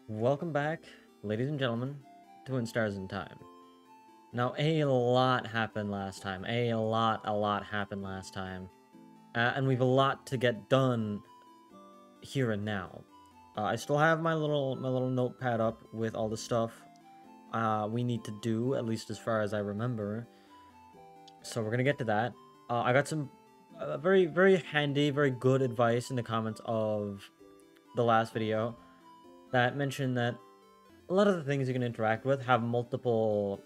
Welcome back, ladies and gentlemen, to When Stars in Time. Now, a lot happened last time. A lot happened last time. And we've a lot to get done here and now. I still have my little notepad up with all the stuff we need to do, at least as far as I remember. So we're gonna get to that. I got some very handy, very good advice in the comments of the last video that mentioned that a lot of the things you can interact with have multiple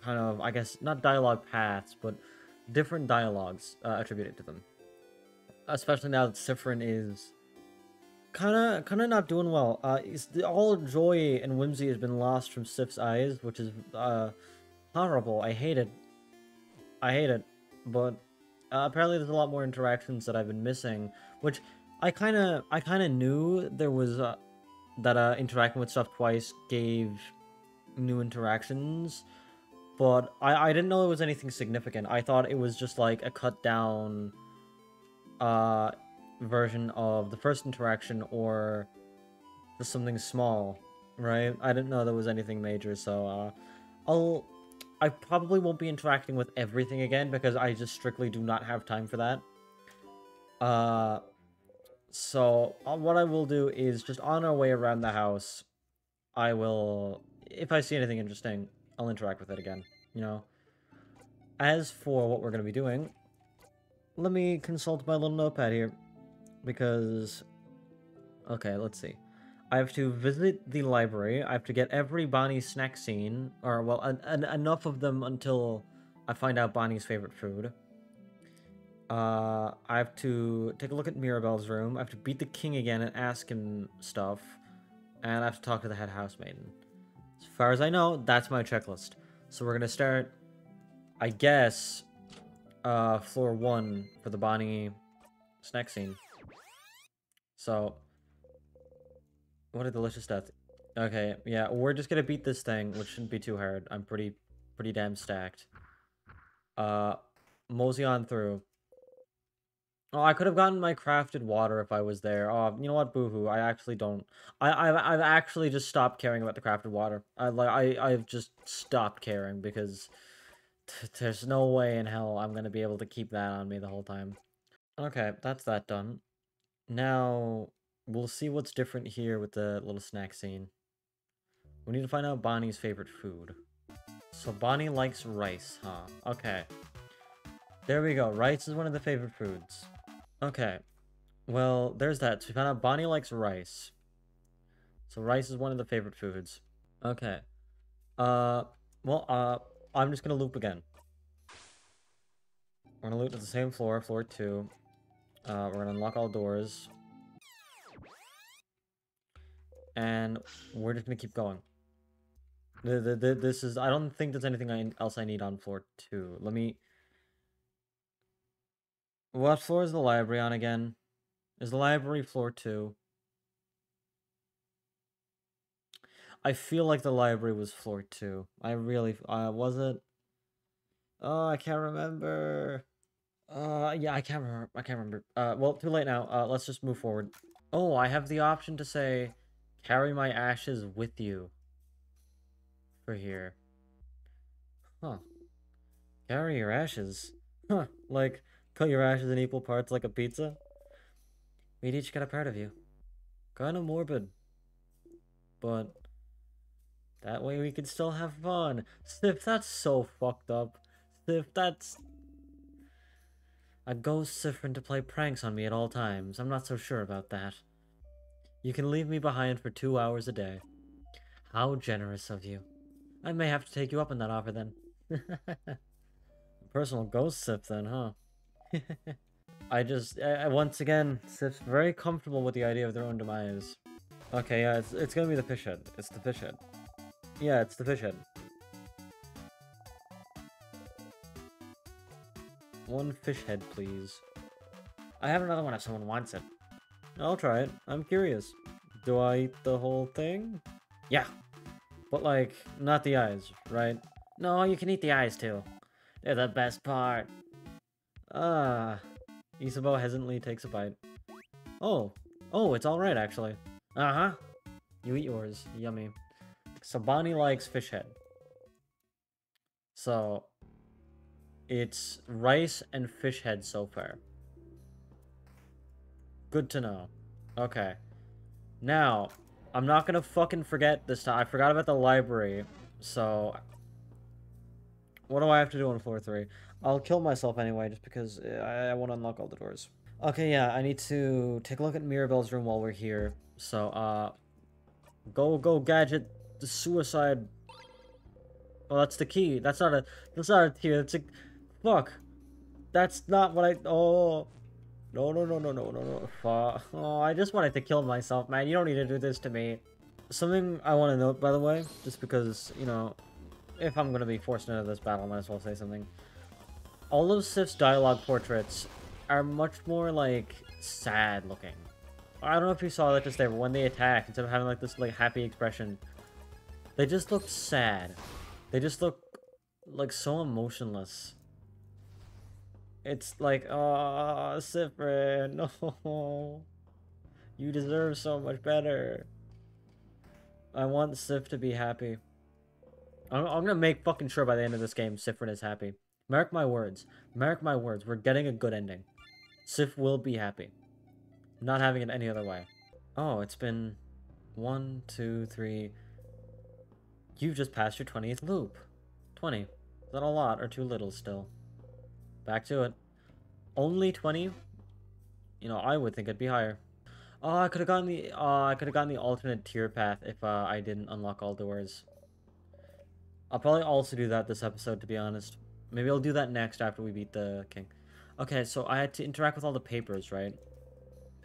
kind of, I guess, not dialogue paths, but different dialogues attributed to them. Especially now that Siffrin is kind of not doing well. All joy and whimsy has been lost from Sif's eyes, which is horrible. I hate it. I hate it. But apparently there's a lot more interactions that I've been missing, which I kind of knew there was that interacting with stuff twice gave new interactions, but I didn't know it was anything significant. I thought it was just like a cut down version of the first interaction, or just something small, right? I didn't know there was anything major, so I probably won't be interacting with everything again because I just strictly do not have time for that. So what I will do is just on our way around the house, I will, if I see anything interesting, I'll interact with it again, you know? As for what we're going to be doing, let me consult my little notepad here, because, okay, let's see. I have to visit the library, I have to get every Bonnie snack scene, or, well, enough of them until I find out Bonnie's favorite food. I have to take a look at Mirabelle's room, I have to beat the king again and ask him stuff, and I have to talk to the head housemaiden. As far as I know, that's my checklist. So we're gonna start, I guess, floor 1 for the Bonnie snack scene. So, what a delicious death. Okay, yeah, we're just gonna beat this thing, which shouldn't be too hard. I'm pretty damn stacked. Mosey on through. Oh, I could have gotten my crafted water if I was there. Oh, you know what? Boohoo. I actually don't. I've actually just stopped caring about the crafted water. I've just stopped caring because there's no way in hell I'm gonna be able to keep that on me the whole time. Okay, that's that done. Now we'll see what's different here with the little snack scene. We need to find out Bonnie's favorite food. So Bonnie likes rice, huh? Okay. There we go. Rice is one of the favorite foods. Okay. Well, there's that. So we found out Bonnie likes rice. So rice is one of the favorite foods. Okay. I'm just gonna loop again. We're gonna loop to the same floor, floor 2. We're gonna unlock all doors. And we're just gonna keep going. This is... I don't think there's anything else I need on floor 2. Let me... What floor is the library on again? Is the library floor 2? I feel like the library was floor 2. I really... was it? Oh, I can't remember. Yeah, I can't remember. I can't remember. Well, too late now. Let's just move forward. Oh, I have the option to say, carry my ashes with you. For here. Huh. Carry your ashes? Huh. Like, cut your ashes in equal parts like a pizza? We'd each get a part of you. Kinda morbid. But that way we can still have fun. Sif, that's so fucked up. Sif, that's... A ghost Siffrin to play pranks on me at all times. I'm not so sure about that. You can leave me behind for 2 hours a day. How generous of you. I may have to take you up on that offer then. Personal ghost Sif then, huh? Once again, Sif's very comfortable with the idea of their own demise. Okay, yeah, it's gonna be the fish head. It's the fish head. Yeah, it's the fish head. One fish head, please. I have another one if someone wants it. I'll try it. I'm curious. Do I eat the whole thing? Yeah. But, like, not the eyes, right? No, you can eat the eyes, too. They're the best part. Isabeau hesitantly takes a bite. Oh. Oh, it's alright, actually. Uh-huh. You eat yours. Yummy. So Bonnie likes fish head. So it's rice and fish head so far. Good to know. Okay. Now, I'm not gonna fucking forget this time. I forgot about the library. So, what do I have to do on floor 3? I'll kill myself anyway, just because I want to unlock all the doors. Okay, yeah, I need to take a look at Mirabelle's room while we're here. So, go, Gadget. The suicide. Oh, that's the key. That's not a key. That's a... Fuck. That's not what I... Oh... No. Fuck. Oh, I just wanted to kill myself, man. You don't need to do this to me. Something I want to note, by the way, just because, you know, if I'm going to be forced into this battle, I might as well say something. All of Sif's dialogue portraits are much more, like, sad looking. I don't know if you saw that just there, but when they attack, instead of having, like, this, like, happy expression, they just look sad. They just look, like, so emotionless. It's like, oh, Sifrin, no. You deserve so much better. I want Sif to be happy. I'm gonna make fucking sure by the end of this game, Sifrin is happy. Mark my words. Mark my words. We're getting a good ending. Sif will be happy. I'm not having it any other way. Oh, it's been 1, 2, 3. You've just passed your 20th loop. 20. Is that a lot or too little still? Back to it. Only 20? You know, I would think it'd be higher. Oh, I could have gotten the alternate tier path if I didn't unlock all doors. I'll probably also do that this episode, to be honest. Maybe I'll do that next after we beat the king. Okay, so I had to interact with all the papers, right?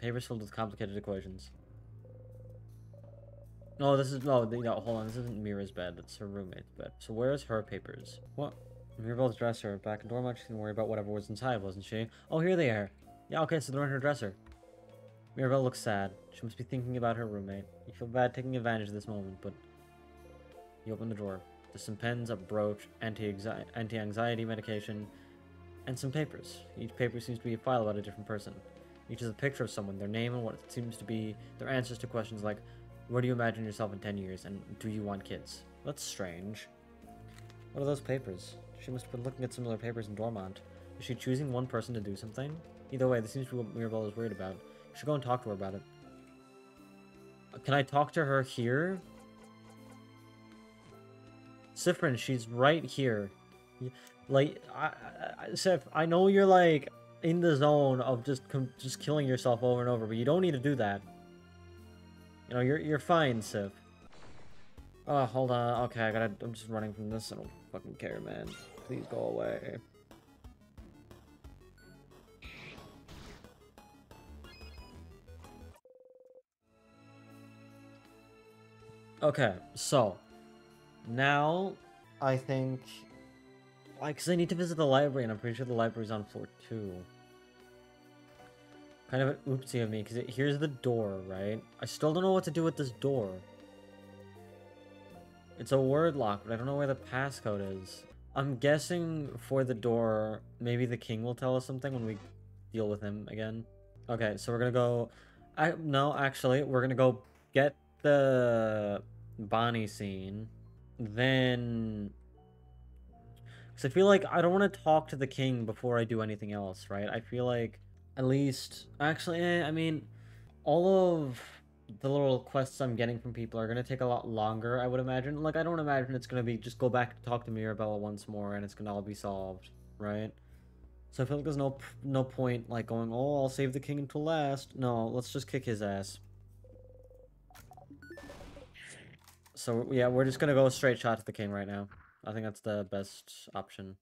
Papers filled with complicated equations. No, this is... No, hold on. This isn't Mira's bed. That's her roommate's bed. So where's her papers? What? Mirabelle's dresser. Back in dorm, she can worry about whatever was inside, wasn't she? Oh, here they are. Yeah, okay, so they're in her dresser. Mirabelle looks sad. She must be thinking about her roommate. You feel bad taking advantage of this moment, but... You open the drawer. There's some pens, a brooch, anti-anxiety medication, and some papers. Each paper seems to be a file about a different person. Each is a picture of someone, their name, and what seems to be their answers to questions like, where do you imagine yourself in 10 years, and do you want kids? That's strange. What are those papers? She must have been looking at similar papers in Dormont. Is she choosing one person to do something? Either way, this seems to be what Mirabelle is worried about. You should go and talk to her about it. Can I talk to her here? Sifrin, she's right here. Like, Sif, I know you're, like, in the zone of just killing yourself over and over, but you don't need to do that. You know, you're fine, Sif. Oh, hold on. Okay, I'm just running from this. I don't fucking care, man. Please go away. Okay, so now I think, like, because I need to visit the library, and I'm pretty sure the library's on floor 2. Kind of an oopsie of me, because here's the door, right? I still don't know what to do with this door. It's a word lock, but I don't know where the passcode is. I'm guessing for the door, maybe the king will tell us something when we deal with him again. Okay, so we're gonna go... No, actually, we're gonna go get the Bonnie scene. Then... Because I feel like I don't want to talk to the king before I do anything else, right? I feel like at least... Actually, I mean, all of the little quests I'm getting from people are going to take a lot longer, I would imagine. Like, I don't imagine it's going to be just go back to talk to Mirabelle once more and it's going to all be solved, right? So I feel like there's no point, like, going, oh, I'll save the king until last. No, let's just kick his ass. So, yeah, we're just going to go straight shot to the king right now. I think that's the best option.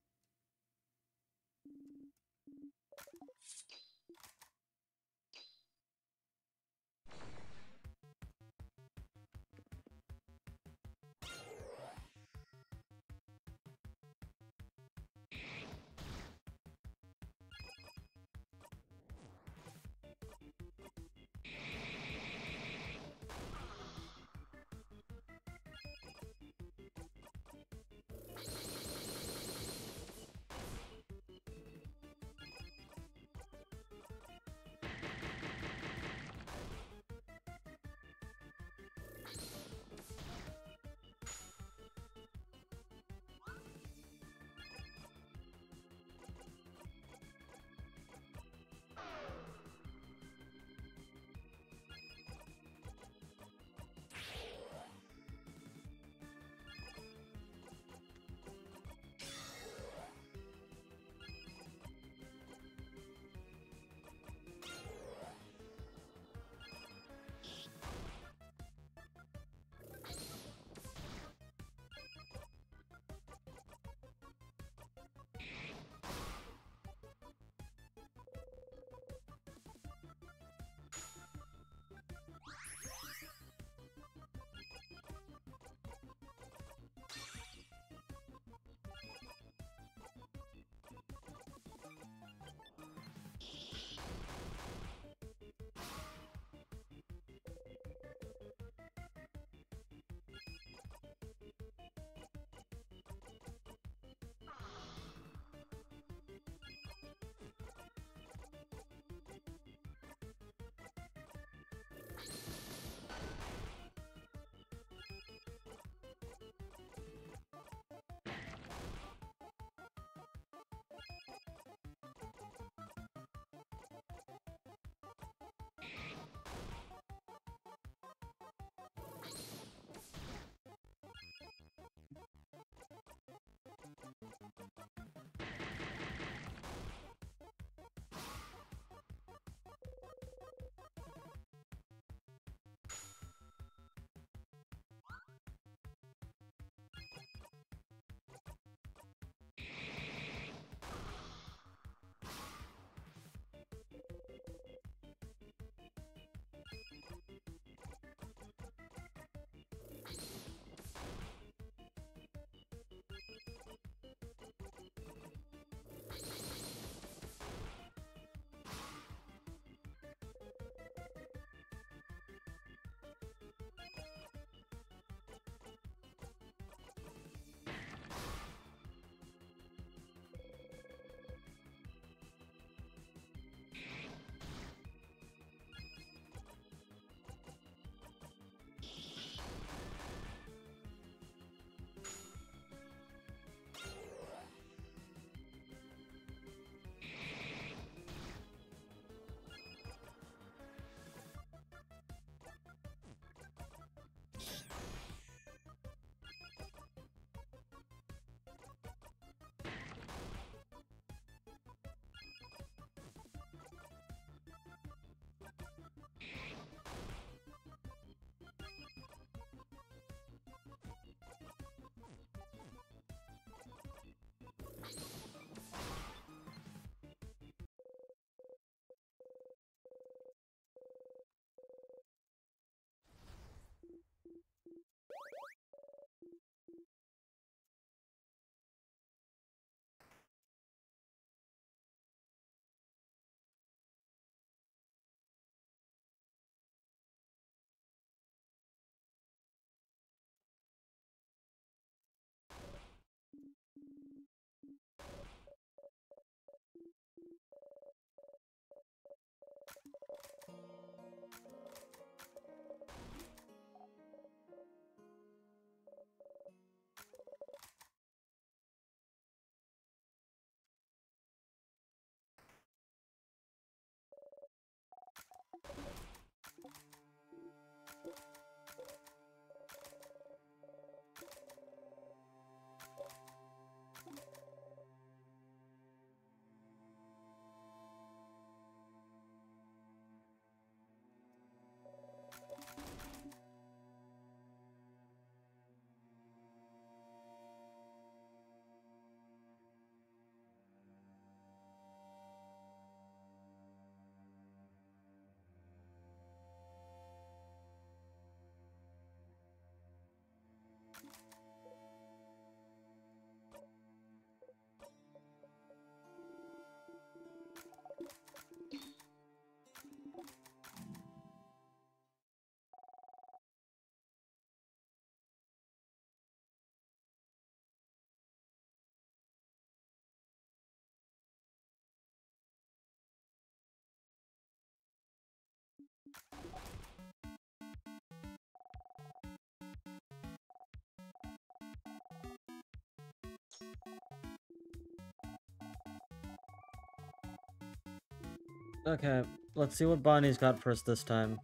Okay, let's see what Bonnie's got for us this time.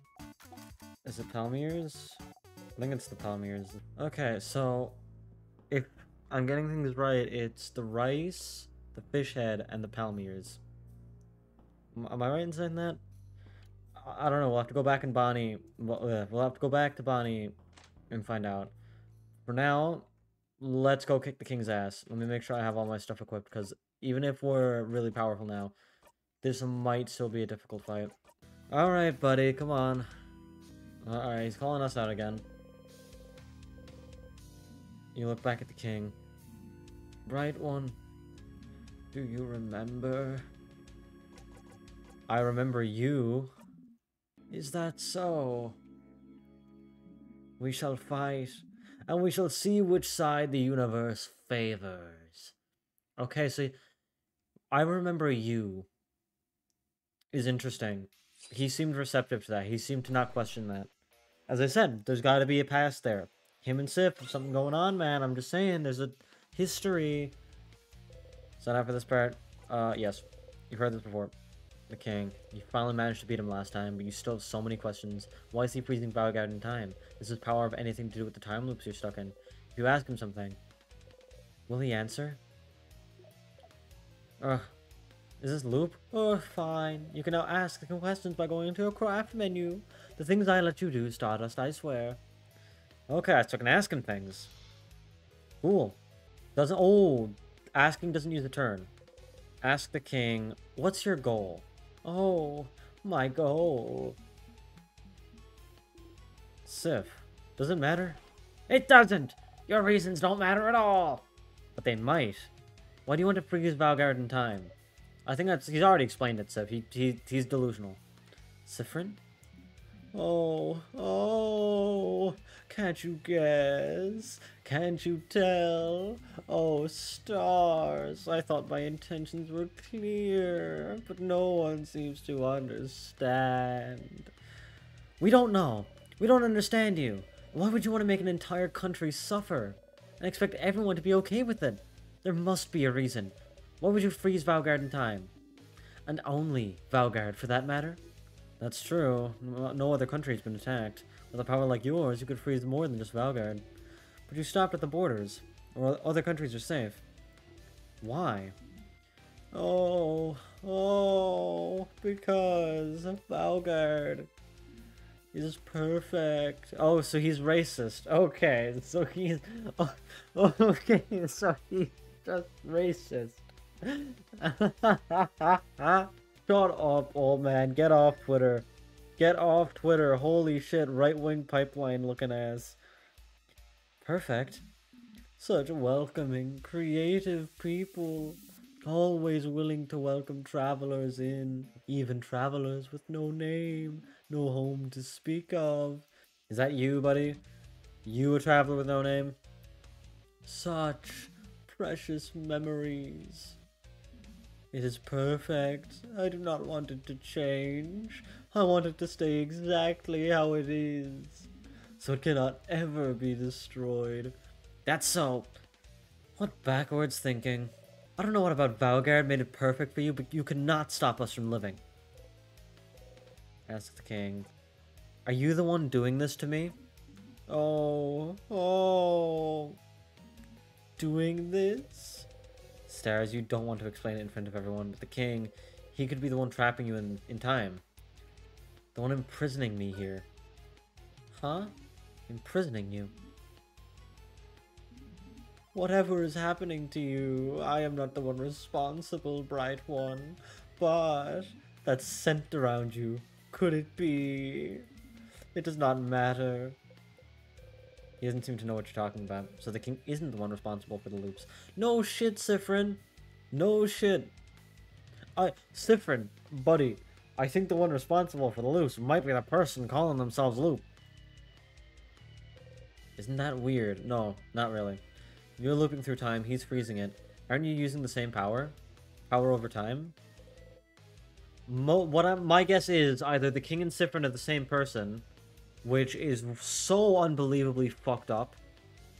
Is it Palmiers? I think it's the Palmiers. Okay, so if I'm getting things right, it's the rice, the fish head, and the Palmiers. Am I right in saying that? I don't know. We'll have to go back and Bonnie. We'll have to go back to Bonnie and find out. For now, let's go kick the king's ass. Let me make sure I have all my stuff equipped, because even if we're really powerful now, this might still be a difficult fight. Alright, buddy, come on. Alright, he's calling us out again. You look back at the king. Bright one, do you remember? I remember you. Is that so? We shall fight, and we shall see which side the universe favors. Okay, so I remember you is interesting. He seemed receptive to that. He seemed to not question that. As I said, there's got to be a past there. Him and Sif, there's something going on, man. I'm just saying, there's a history. Is that after this part? Yes. You've heard this before. The king. You finally managed to beat him last time, but you still have so many questions. Why is he freezing Valgard in time? Does his power have anything to do with the time loops you're stuck in? If you ask him something, will he answer? Is this loop? Oh, fine. You can now ask the questions by going into your craft menu. The things I let you do, Stardust, I swear. Okay, so I can ask him things. Cool. Doesn't... Oh, asking doesn't use a turn. Ask the king, what's your goal? Oh, my goal. Sif, does it matter? It doesn't! Your reasons don't matter at all! But they might. Why do you want to freeze Valgard in time? I think that's... He's already explained it, Sif. He's delusional. Siffrin? Oh, can't you guess? Can't you tell? Oh, stars, I thought my intentions were clear, but no one seems to understand. We don't know. We don't understand you. Why would you want to make an entire country suffer and expect everyone to be okay with it? There must be a reason. Why would you freeze Valgard in time? And only Valgard, for that matter? That's true. No other country's been attacked. With a power like yours, you could freeze more than just Valgard. But you stopped at the borders, or other countries are safe. Why? Oh, because Valgard is perfect. Oh, so he's racist. Okay, so he's... Oh, okay, so he's just racist. Shut up, old man. Get off Twitter. Get off Twitter. Holy shit, right-wing pipeline looking ass. Perfect. Such welcoming, creative people. Always willing to welcome travelers in. Even travelers with no name, no home to speak of. Is that you, buddy? You a traveler with no name? Such precious memories. It is perfect. I do not want it to change. I want it to stay exactly how it is. So it cannot ever be destroyed. That's so... What backwards thinking. I don't know what about Valgard made it perfect for you, but you cannot stop us from living. Ask the king. Are you the one doing this to me? Oh. Doing this? Stars, you don't want to explain it in front of everyone, but the king, he could be the one trapping you in time. The one imprisoning me here. Huh? Imprisoning you? Whatever is happening to you, I am not the one responsible, Bright One. But that scent around you, could it be? It does not matter. He doesn't seem to know what you're talking about, so the king isn't the one responsible for the loops. No shit, Siffrin. No shit. Siffrin, buddy, I think the one responsible for the loops might be the person calling themselves Loop. Isn't that weird? No, not really. You're looping through time, he's freezing it. Aren't you using the same power? Power over time? My guess is either the king and Siffrin are the same person, which is so unbelievably fucked up.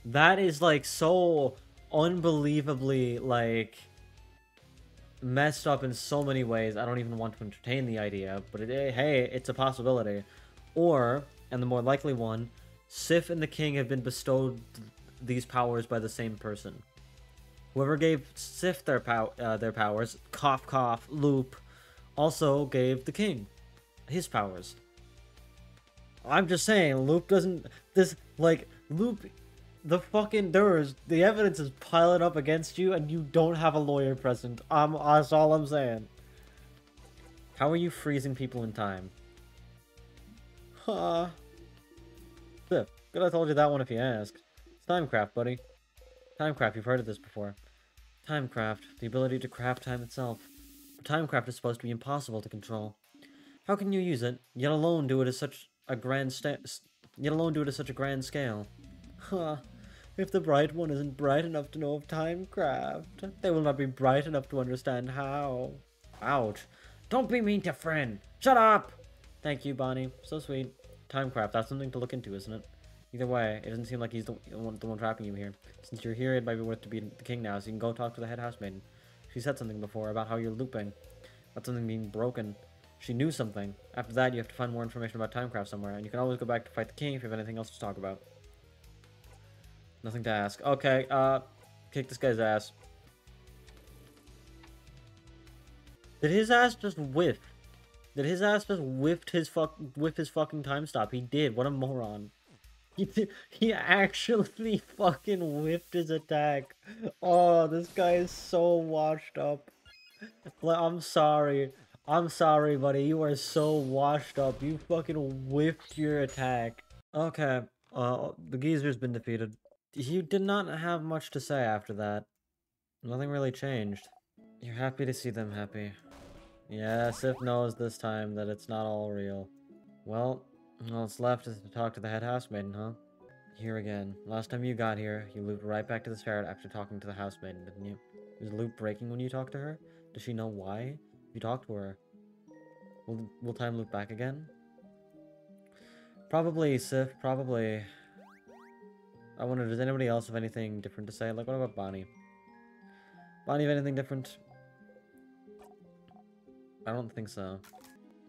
That is, like, so unbelievably, like, messed up in so many ways. I don't even want to entertain the idea, but hey, it's a possibility. Or, and the more likely one, Sif and the king have been bestowed these powers by the same person. Whoever gave Sif their powers, cough cough, Loop, also gave the king his powers. I'm just saying, Loop doesn't... Loop... The evidence is piling up against you, and you don't have a lawyer present. That's all I'm saying. How are you freezing people in time? Huh. Sif, could have told you that one if you asked. It's Timecraft, buddy. Timecraft, you've heard of this before. Timecraft, the ability to craft time itself. But Timecraft is supposed to be impossible to control. How can you use it, yet alone do it at such a grand scale? Huh. If the Bright One isn't bright enough to know of Timecraft, they will not be bright enough to understand how. Ouch. Don't be mean to Friend. Shut up! Thank you, Bonnie. So sweet. Timecraft, that's something to look into, isn't it? Either way, it doesn't seem like he's the one trapping you here. Since you're here, it might be worth to be the king now, so you can go talk to the head housemaiden. She said something before about how you're looping. About something being broken. She knew something. After that, you have to find more information about Timecraft somewhere, and you can always go back to fight the king if you have anything else to talk about. Nothing to ask. Okay, kick this guy's ass. Did his ass just whiff? Did his ass just whiff his fucking time stop? He did. What a moron. He actually fucking whiffed his attack. Oh, this guy is so washed up. I'm sorry. I'm sorry, buddy. You are so washed up. You fucking whiffed your attack. Okay. The geezer's been defeated. You did not have much to say after that. Nothing really changed. You're happy to see them happy. Yeah, Sif knows this time that it's not all real. Well, all that's left is to talk to the head housemaiden, huh? Here again. Last time you got here, you looped right back to the start after talking to the housemaiden, didn't you? Was the loop breaking when you talked to her? Does she know why you talked to her? Will time loop back again? Probably, Sif, probably. I wonder, does anybody else have anything different to say? Like, what about Bonnie? Bonnie have anything different? I don't think so.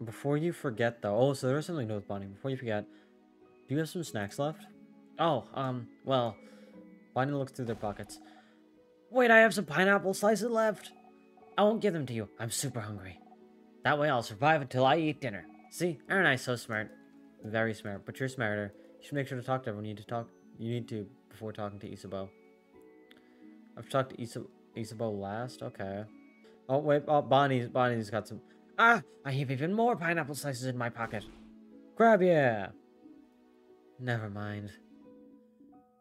Before you forget, though... Oh, so there's something to do with Bonnie. Before you forget, do you have some snacks left? Oh, well... Bonnie looks through their pockets. Wait, I have some pineapple slices left! I won't give them to you. I'm super hungry. That way I'll survive until I eat dinner. See? Aren't I so smart? Very smart, but you're smarter. You should make sure to talk to everyone you need to before talking to Isabeau. I've talked to Isabeau last? Okay. Oh, wait. Oh, Bonnie's got some... Ah! I have even more pineapple slices in my pocket. Grab ya! Never mind.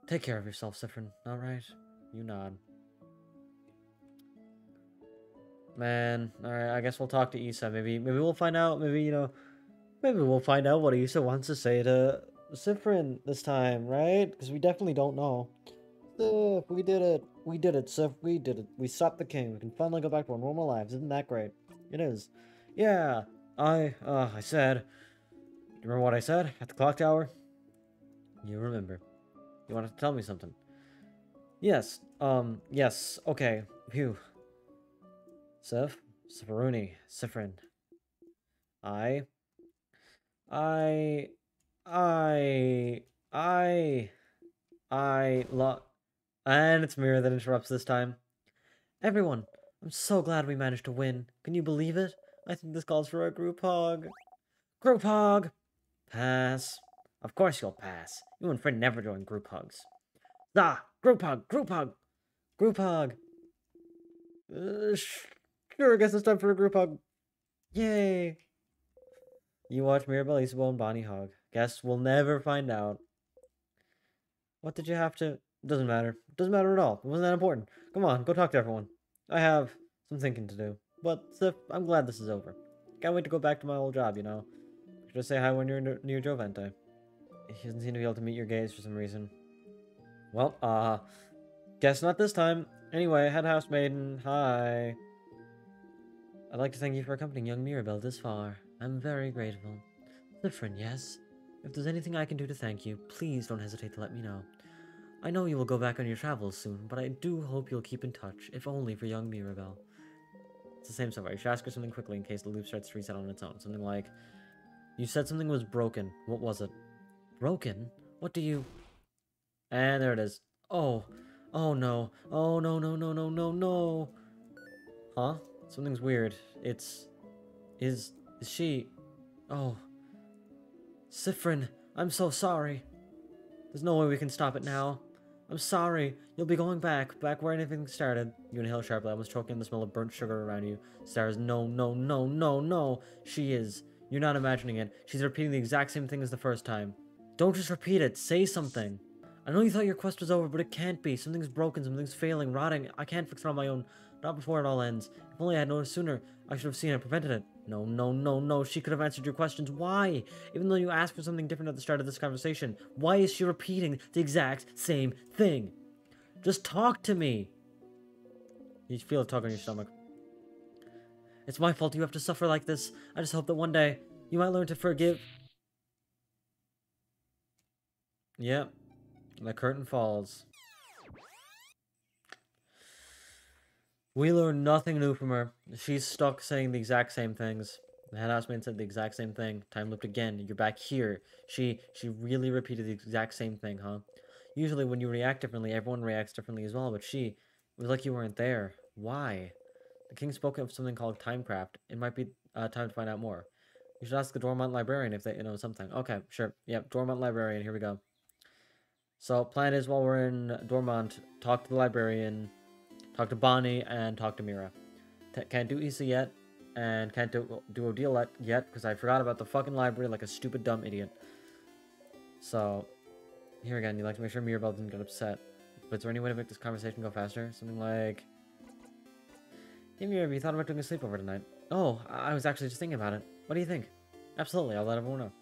Take care of yourself, Siffrin, alright? You nod. Man, alright, I guess we'll talk to Issa. Maybe we'll find out, maybe we'll find out what Issa wants to say to Siffrin this time, right? Because we definitely don't know. Sif, we did it. We did it, Sif. We did it. We stopped the king. We can finally go back to our normal lives. Isn't that great? It is. Yeah, I said... You remember what I said at the clock tower? You remember. You wanted to tell me something. Yes, yes, okay. Phew. Sif? Sifruni. Siffrin. I... I... And it's Mira that interrupts this time. Everyone, I'm so glad we managed to win. Can you believe it? I think this calls for a group hug. Group hug! Pass. Of course you'll pass. You and Fred never join group hugs. Ah! Group hug! Group hug! Group hug! Sure, I guess it's time for a group hug. Yay! You watch Mirabelle, Isabel, and Bonnie hug. Guess we'll never find out. What did you have to... Doesn't matter. Doesn't matter at all. It wasn't that important. Come on, go talk to everyone. I have some thinking to do. But, Sif, I'm glad this is over. Can't wait to go back to my old job, you know? Just say hi when you're near Jovente. He doesn't seem to be able to meet your gaze for some reason. Well, guess not this time. Anyway, head housemaiden, hi. I'd like to thank you for accompanying young Mirabelle this far. I'm very grateful. Siffrin, yes? If there's anything I can do to thank you, please don't hesitate to let me know. I know you will go back on your travels soon, but I do hope you'll keep in touch, if only for young Mirabelle. It's the same stuff. You should ask her something quickly in case the loop starts to reset on its own. Something like, you said something was broken. What was it? Broken? What do you... And there it is. Oh. Oh no. Oh no, no, no, no, no, no. Huh? Something's weird. It's... Is she... Oh. Siffrin, I'm so sorry. There's no way we can stop it now. I'm sorry. You'll be going back where anything started. You inhale sharply, almost choking the smell of burnt sugar around you. Stars, no, no, no, no, no. She is. You're not imagining it. She's repeating the exact same thing as the first time. Don't just repeat it. Say something. I know you thought your quest was over, but it can't be. Something's broken, something's failing, rotting. I can't fix it on my own. Not before it all ends. If only I had noticed sooner, I should have seen it and prevented it. No, no, no, no. She could have answered your questions. Why? Even though you asked for something different at the start of this conversation, why is she repeating the exact same thing? Just talk to me. You feel a tug on your stomach. It's my fault you have to suffer like this. I just hope that one day you might learn to forgive. Yep. The curtain falls. We learn nothing new from her. She's stuck saying the exact same things. The head houseman said the exact same thing. Time looped again. You're back here. She really repeated the exact same thing, huh? Usually when you react differently, everyone reacts differently as well, but it was like you weren't there. Why? The king spoke of something called Timecraft. It might be time to find out more. You should ask the Dormont librarian if they know something. Okay, sure. Yep, Dormont librarian. Here we go. So, plan is while we're in Dormont, talk to the librarian, talk to Bonnie, and talk to Mira. Can't do Issa yet, and can't do Odile yet, because I forgot about the fucking library like a stupid dumb idiot. So, here again, you like to make sure Mirabelle doesn't get upset. But is there any way to make this conversation go faster? Something like... Hey Mira, have you thought about doing a sleepover tonight? Oh, I was actually just thinking about it. What do you think? Absolutely, I'll let everyone know.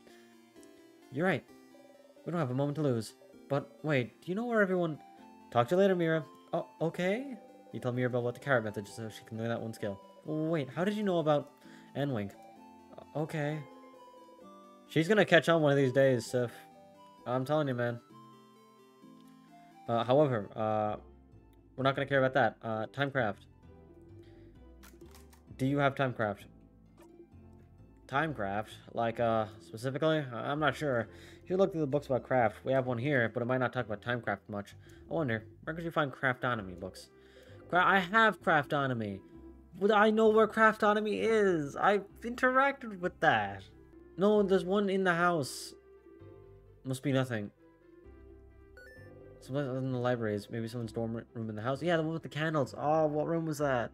You're right. We don't have a moment to lose. But, wait, do you know where everyone... Talk to you later, Mira. Oh, okay. You tell Mirabelle about the carrot method so she can learn that one skill. Wait, how did you know about... And Wink? Okay. She's gonna catch on one of these days, Sif. I'm telling you, man. However, we're not gonna care about that. Timecraft. Do you have Timecraft? Timecraft? Like, specifically? I'm not sure. If you look through the books about craft, we have one here, but it might not talk about Timecraft much. I wonder, where could you find Craftonomy books? I have Craftonomy. But I know where Craftonomy is. I've interacted with that. No, there's one in the house. Must be nothing. Something other than the libraries. Maybe someone's dorm room in the house. Yeah, the one with the candles. Oh, what room was that?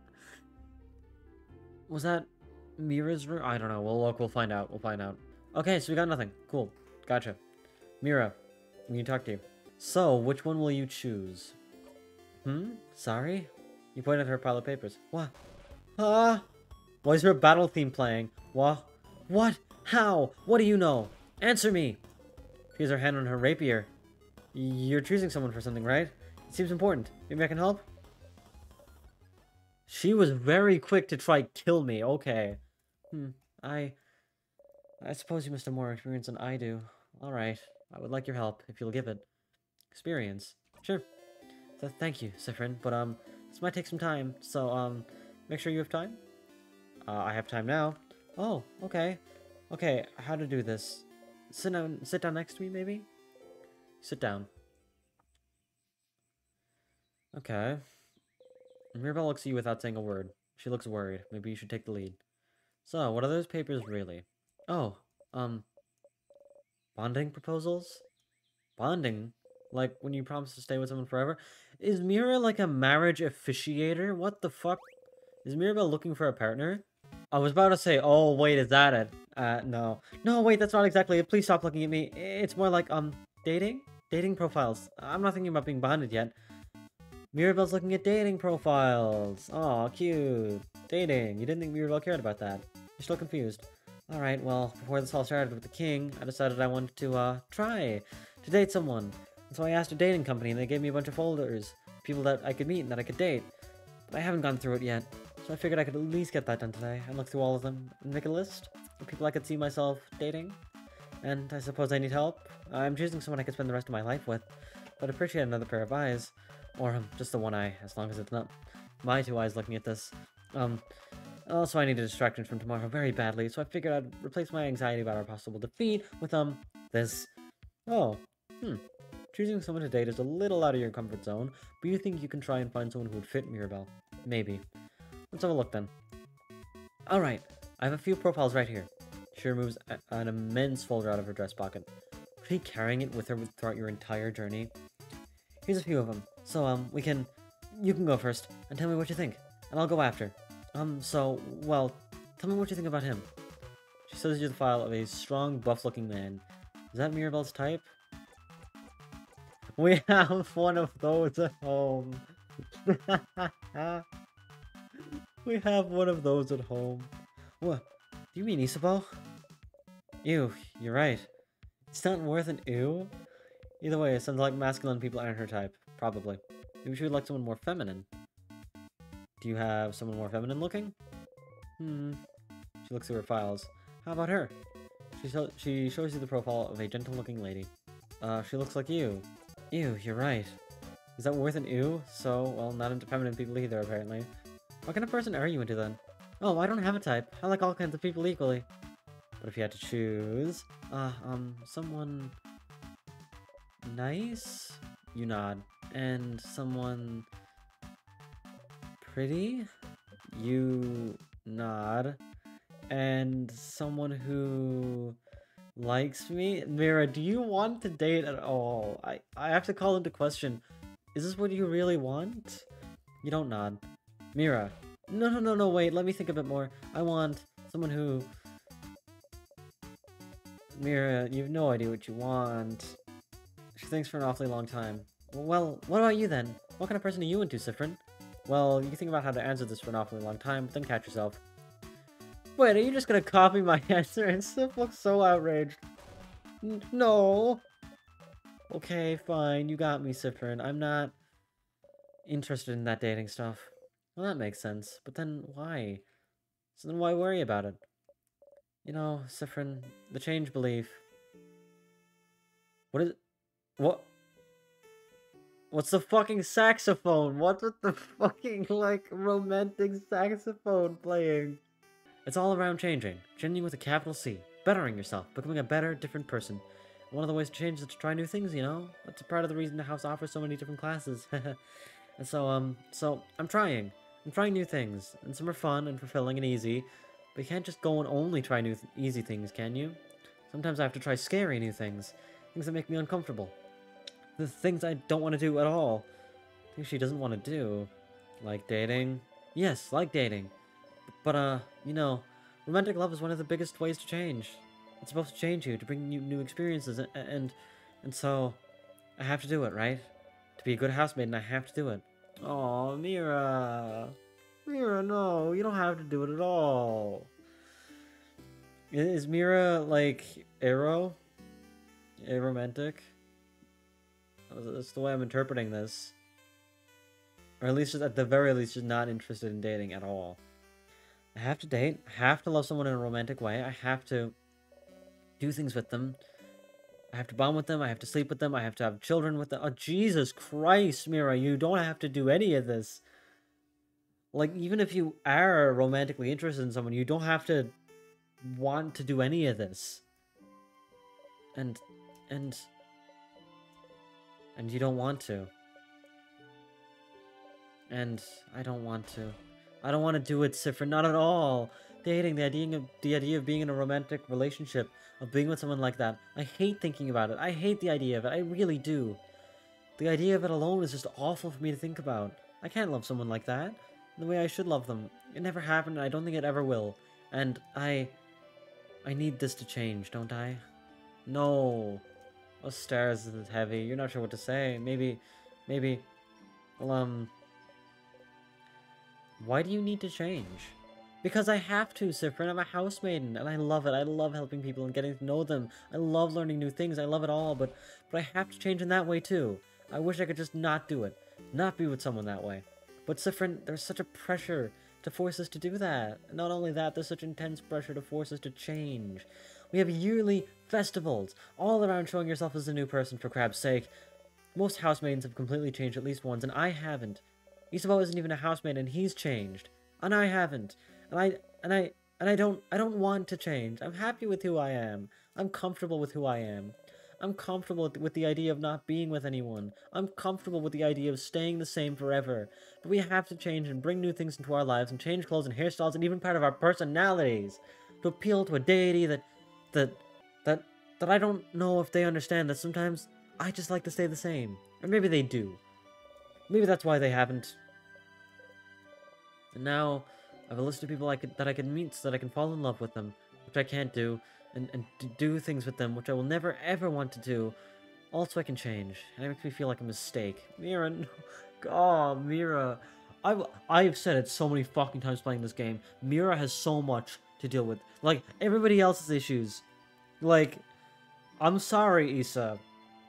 Was that Mira's room? I don't know. We'll look. We'll find out. We'll find out. Okay, so we got nothing. Cool. Gotcha. Mira, we can talk to you. So, which one will you choose? Hmm? Sorry? You pointed at her pile of papers. What? Ah! Why is her battle theme playing? What? What? How? What do you know? Answer me! She has her hand on her rapier. You're choosing someone for something, right? It seems important. Maybe I can help? She was very quick to try kill me. Okay. I suppose you must have more experience than I do. Alright. I would like your help, if you'll give it. Experience? Sure. Thank you, Sifrin, but, this might take some time, so, make sure you have time? I have time now. Oh, okay. Okay, how to do this? Sit down next to me, maybe? Sit down. Okay. Mirabelle looks at you without saying a word. She looks worried. Maybe you should take the lead. So, what are those papers really? Oh, bonding proposals? Bonding? Like, when you promise to stay with someone forever? Is Mira like a marriage officiator? What the fuck? Is Mirabelle looking for a partner? I was about to say, oh, wait, is that it? No. No, wait, that's not exactly it. Please stop looking at me. It's more like, dating? Dating profiles. I'm not thinking about being bonded yet. Mirabelle's looking at dating profiles. Aw, cute. Dating. You didn't think Mirabelle cared about that. You're still confused. Alright, well, before this all started with the king, I decided I wanted to, try to date someone. And so I asked a dating company, and they gave me a bunch of folders. People that I could meet and that I could date. But I haven't gone through it yet. So I figured I could at least get that done today and look through all of them and make a list of people I could see myself dating. And I suppose I need help. I'm choosing someone I could spend the rest of my life with, but I'd appreciate another pair of eyes. Or just the one eye, as long as it's not my two eyes looking at this. Also I need a distraction from tomorrow very badly, so I figured I'd replace my anxiety about our possible defeat with, this. Oh, Choosing someone to date is a little out of your comfort zone, but you think you can try and find someone who would fit Mirabelle. Maybe. Let's have a look then. Alright, I have a few profiles right here. She removes an immense folder out of her dress pocket. Are you carrying it with her throughout your entire journey? Here's a few of them. So, you can go first, and tell me what you think, and I'll go after. Well, tell me what you think about him. She shows you the file of a strong, buff-looking man. Is that Mirabelle's type? We have one of those at home. We have one of those at home. What? Do you mean Isabeau? Ew, you're right. It's not worth an ew. Either way, it sounds like masculine people aren't her type. Probably. Maybe she would like someone more feminine. Do you have someone more feminine looking? She looks through her files. How about her? She shows you the profile of a gentle-looking lady. She looks like you. Ew, you're right. Is that worth an ew? So, well, not into feminine people either, apparently. What kind of person are you into, then? Oh, I don't have a type. I like all kinds of people equally. But if you had to choose... someone... nice? You nod. And someone... pretty? You nod. And someone who... likes me? Mira, do you want to date at all? I have to call into question. Is this what you really want? You don't nod. Mira. No, wait, let me think a bit more. I want someone who... Mira, you have no idea what you want. She thinks for an awfully long time. Well, what about you then? What kind of person are you into, Sifrin? Well, you can think about how to answer this for an awfully long time, but then catch yourself. Wait, are you just gonna copy my answer? And Sif looks so outraged. No! Okay, fine, you got me, Sifrin. I'm not interested in that dating stuff. Well, that makes sense, but then why? So then why worry about it? You know, Sifrin, the change belief. What is... What? What's the fucking saxophone? What's with the fucking, like, romantic saxophone playing? It's all around changing. Changing with a capital C. Bettering yourself. Becoming a better, different person. One of the ways to change is to try new things, you know? That's a part of the reason the house offers so many different classes. And so I'm trying. I'm trying new things. And some are fun and fulfilling and easy. But you can't just go and only try new easy things, can you? Sometimes I have to try scary new things. Things that make me uncomfortable. The things I don't want to do at all. Things she doesn't want to do. Like dating. Yes, like dating. But, you know, romantic love is one of the biggest ways to change. It's supposed to change you, to bring you new experiences, and so I have to do it, right? To be a good housemaiden, I have to do it. Oh, Mira. Mira, no, you don't have to do it at all. Is Mira, like, aromantic? That's the way I'm interpreting this. Or at least, at the very least, she's not interested in dating at all. I have to date. I have to love someone in a romantic way. I have to do things with them. I have to bond with them. I have to sleep with them. I have to have children with them. Oh, Jesus Christ, Mira, you don't have to do any of this. Like, even if you are romantically interested in someone, you don't have to want to do any of this. And you don't want to. And I don't want to. I don't want to do it, Sifrin, not at all. Dating, the idea of being in a romantic relationship, of being with someone like that. I hate thinking about it. I hate the idea of it. I really do. The idea of it alone is just awful for me to think about. I can't love someone like that the way I should love them. It never happened, and I don't think it ever will. And I need this to change, don't I? No. Those stars is heavy. You're not sure what to say. Maybe, well, why do you need to change? Because I have to, Sifrin. I'm a housemaiden, and I love it. I love helping people and getting to know them. I love learning new things. I love it all, but I have to change in that way, too. I wish I could just not do it. Not be with someone that way. But, Sifrin, there's such a pressure to force us to do that. And not only that, there's such intense pressure to force us to change. We have yearly festivals, all around showing yourself as a new person, for crap's sake. Most housemaidens have completely changed at least once, and I haven't. Isabeau isn't even a housemaid, and he's changed. And I haven't. And I don't want to change. I'm happy with who I am. I'm comfortable with who I am. I'm comfortable with the idea of not being with anyone. I'm comfortable with the idea of staying the same forever. But we have to change and bring new things into our lives and change clothes and hairstyles and even part of our personalities to appeal to a deity that I don't know if they understand, that sometimes I just like to stay the same. Or maybe they do. Maybe that's why they haven't. And now I have a list of people that I can meet so that I can fall in love with them, which I can't do, and do things with them which I will never ever want to do. Also, I can change, and it makes me feel like a mistake. Mira, no. Oh, Mira. I've said it so many fucking times playing this game. Mira has so much to deal with. Like, everybody else's issues. Like, I'm sorry, Issa,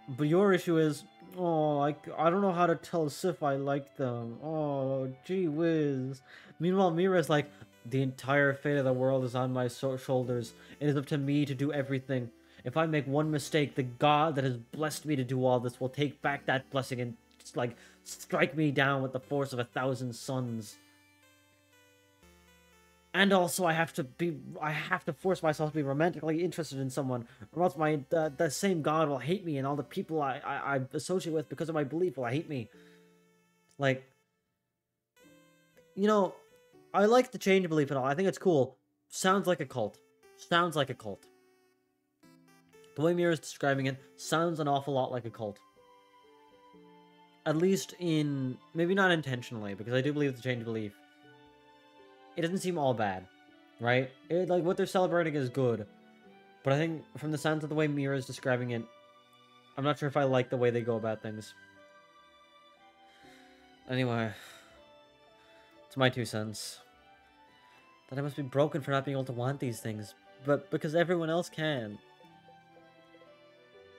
but your issue is, oh, I don't know how to tell Sif I like them. Oh, gee whiz. Meanwhile, Mira's like, the entire fate of the world is on my shoulders. It is up to me to do everything. If I make one mistake, the God that has blessed me to do all this will take back that blessing and just, like, strike me down with the force of 1,000 suns. And also, I have to force myself to be romantically interested in someone, or else the same God will hate me, and all the people I associate with because of my belief will hate me. Like, you know, I like the change of belief and all. I think it's cool. Sounds like a cult. Sounds like a cult. The way Mira's describing it sounds an awful lot like a cult. At least maybe not intentionally, because I do believe the change of belief. It doesn't seem all bad, right? Like, what they're celebrating is good. But I think, from the sounds of the way Mira's describing it, I'm not sure if I like the way they go about things. Anyway, it's my 2 cents. That I must be broken for not being able to want these things, but because everyone else can.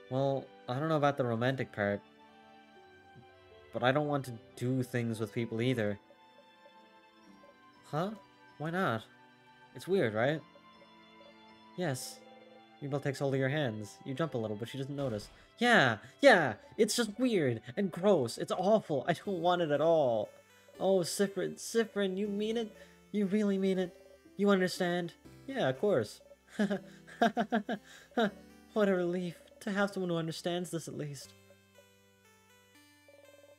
Well, I don't know about the romantic part, but I don't want to do things with people either. Huh? Why not? It's weird, right? Yes. Mabel takes hold of your hands. You jump a little, but she doesn't notice. Yeah! It's just weird and gross. It's awful. I don't want it at all. Oh, Sifrin, you mean it? You really mean it? You understand? Yeah, of course. What a relief to have someone who understands this at least.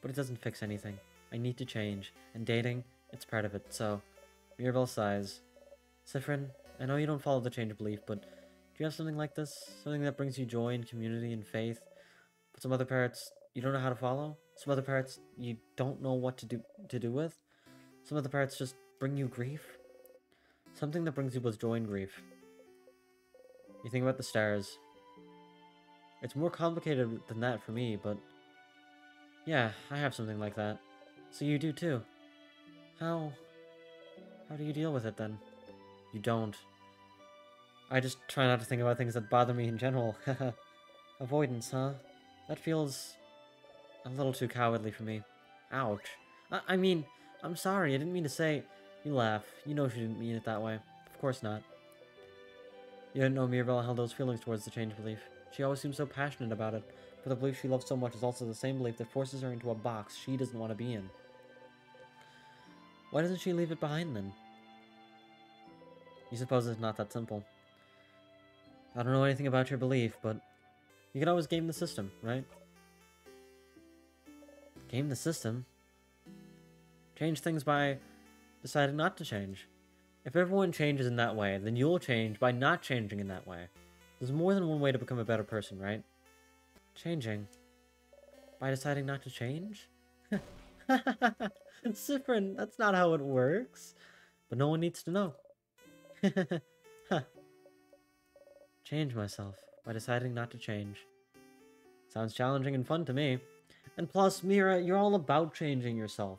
But it doesn't fix anything. I need to change, and dating, it's part of it, so... Mirabelle sighs. Sifrin, I know you don't follow the change of belief, but do you have something like this? Something that brings you joy and community and faith? But some other parts you don't know how to follow? Some other parts you don't know what to do with? Some other parts just bring you grief? Something that brings you both joy and grief. You think about the stars. It's more complicated than that for me, but yeah, I have something like that. So you do too. How... how do you deal with it then? You don't. I just try not to think about things that bother me in general. Avoidance, huh? That feels a little too cowardly for me. Ouch. I mean, I'm sorry, I didn't mean to say... You laugh. You know she didn't mean it that way. Of course not. You didn't know Mirabelle held those feelings towards the change belief. She always seems so passionate about it, but the belief she loves so much is also the same belief that forces her into a box she doesn't want to be in. Why doesn't she leave it behind then? You suppose it's not that simple. I don't know anything about your belief, but you can always game the system, right? Game the system? Change things by deciding not to change. If everyone changes in that way, then you'll change by not changing in that way. There's more than one way to become a better person, right? Changing. By deciding not to change? Siffrin, that's not how it works. But no one needs to know. Change myself by deciding not to change. Sounds challenging and fun to me. And plus, Mira, you're all about changing yourself.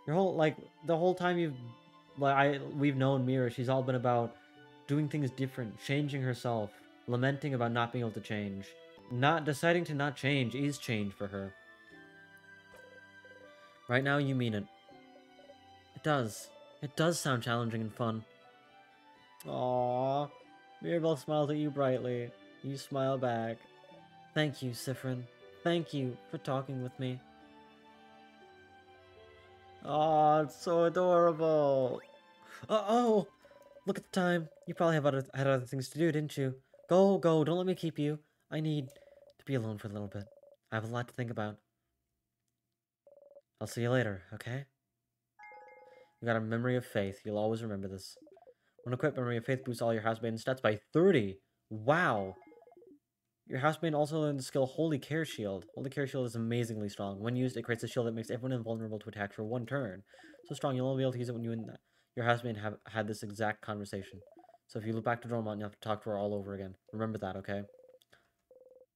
Your whole, like, the whole time we've known Mira, she's all been about doing things different, changing herself, lamenting about not being able to change. Not deciding to not change is change for her. Right now, you mean it. It does. It does sound challenging and fun. Aww. Mirabelle smiles at you brightly. You smile back. Thank you, Siffrin. Thank you for talking with me. Oh, it's so adorable. Uh-oh! Look at the time. You probably had other things to do, didn't you? Go, go, don't let me keep you. I need to be alone for a little bit. I have a lot to think about. I'll see you later, okay? You got a Memory of Faith. You'll always remember this. When equipped, Memory of Faith boosts all your housemaid's stats by 30. Wow! Your housemaid also learned the skill Holy Care Shield. Holy Care Shield is amazingly strong. When used, it creates a shield that makes everyone invulnerable to attack for 1 turn. So strong, you'll only be able to use it when you and your housemaid have had this exact conversation. So if you look back to Dormont, you have to talk to her all over again. Remember that, okay?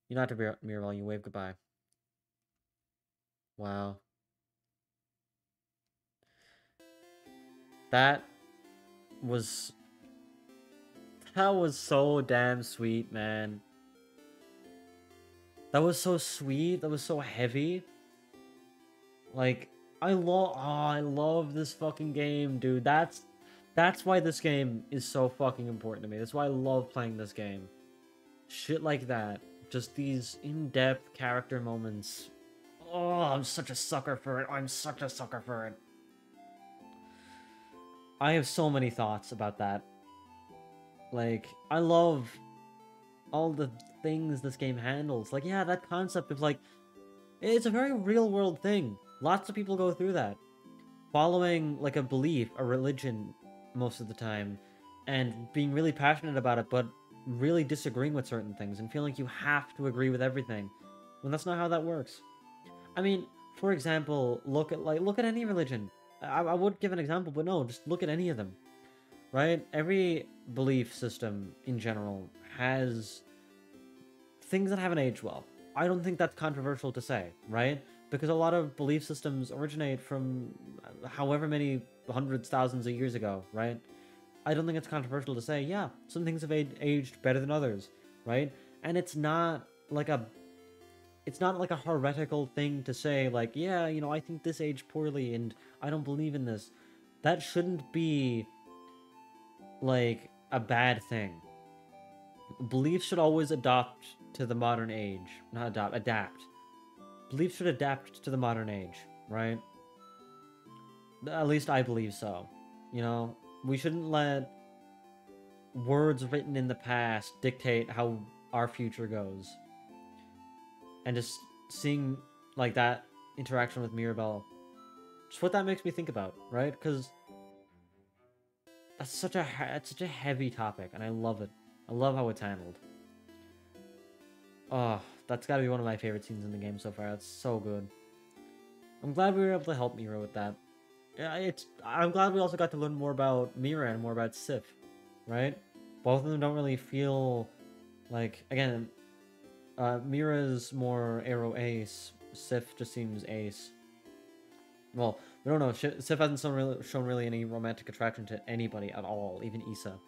You nod to Mirabelle, you wave goodbye. Wow. That was so damn sweet, man. That was so sweet. That was so heavy. Like, I love this fucking game, dude. That's why this game is so fucking important to me. That's why I love playing this game. Shit like that. Just these in-depth character moments. Oh, I'm such a sucker for it. I'm such a sucker for it. I have so many thoughts about that. Like, I love all the things this game handles. Like, yeah, that concept of, like, it's a very real-world thing. Lots of people go through that. Following, like, a belief, a religion, most of the time, and being really passionate about it, but really disagreeing with certain things, and feeling like you have to agree with everything, when that's not how that works. I mean, for example, look at any religion. I would give an example, but no, just look at any of them. Right? Every belief system, in general, has things that haven't aged well. I don't think that's controversial to say, right? Because a lot of belief systems originate from however many hundreds, thousands of years ago, right? I don't think it's controversial to say, yeah, some things have aged better than others, right? And it's not like a heretical thing to say, like, yeah, you know, I think this aged poorly and I don't believe in this. That shouldn't be, like, a bad thing. Beliefs should always adapt to the modern age. Not adapt. Beliefs should adapt to the modern age, right? At least I believe so. You know, we shouldn't let words written in the past dictate how our future goes. And just seeing, like, that interaction with Mirabelle, just what that makes me think about, right? Because that's such a heavy topic, and I love it. I love how it's handled. Oh, that's gotta be one of my favorite scenes in the game so far. That's so good. I'm glad we were able to help Mira with that. Yeah, I'm glad we also got to learn more about Mira and more about Sif, right? both of them don't really feel like, again, Mira's more arrow ace. Sif just seems ace. Well, we don't know. Sif hasn't shown really any romantic attraction to anybody at all, even Issa.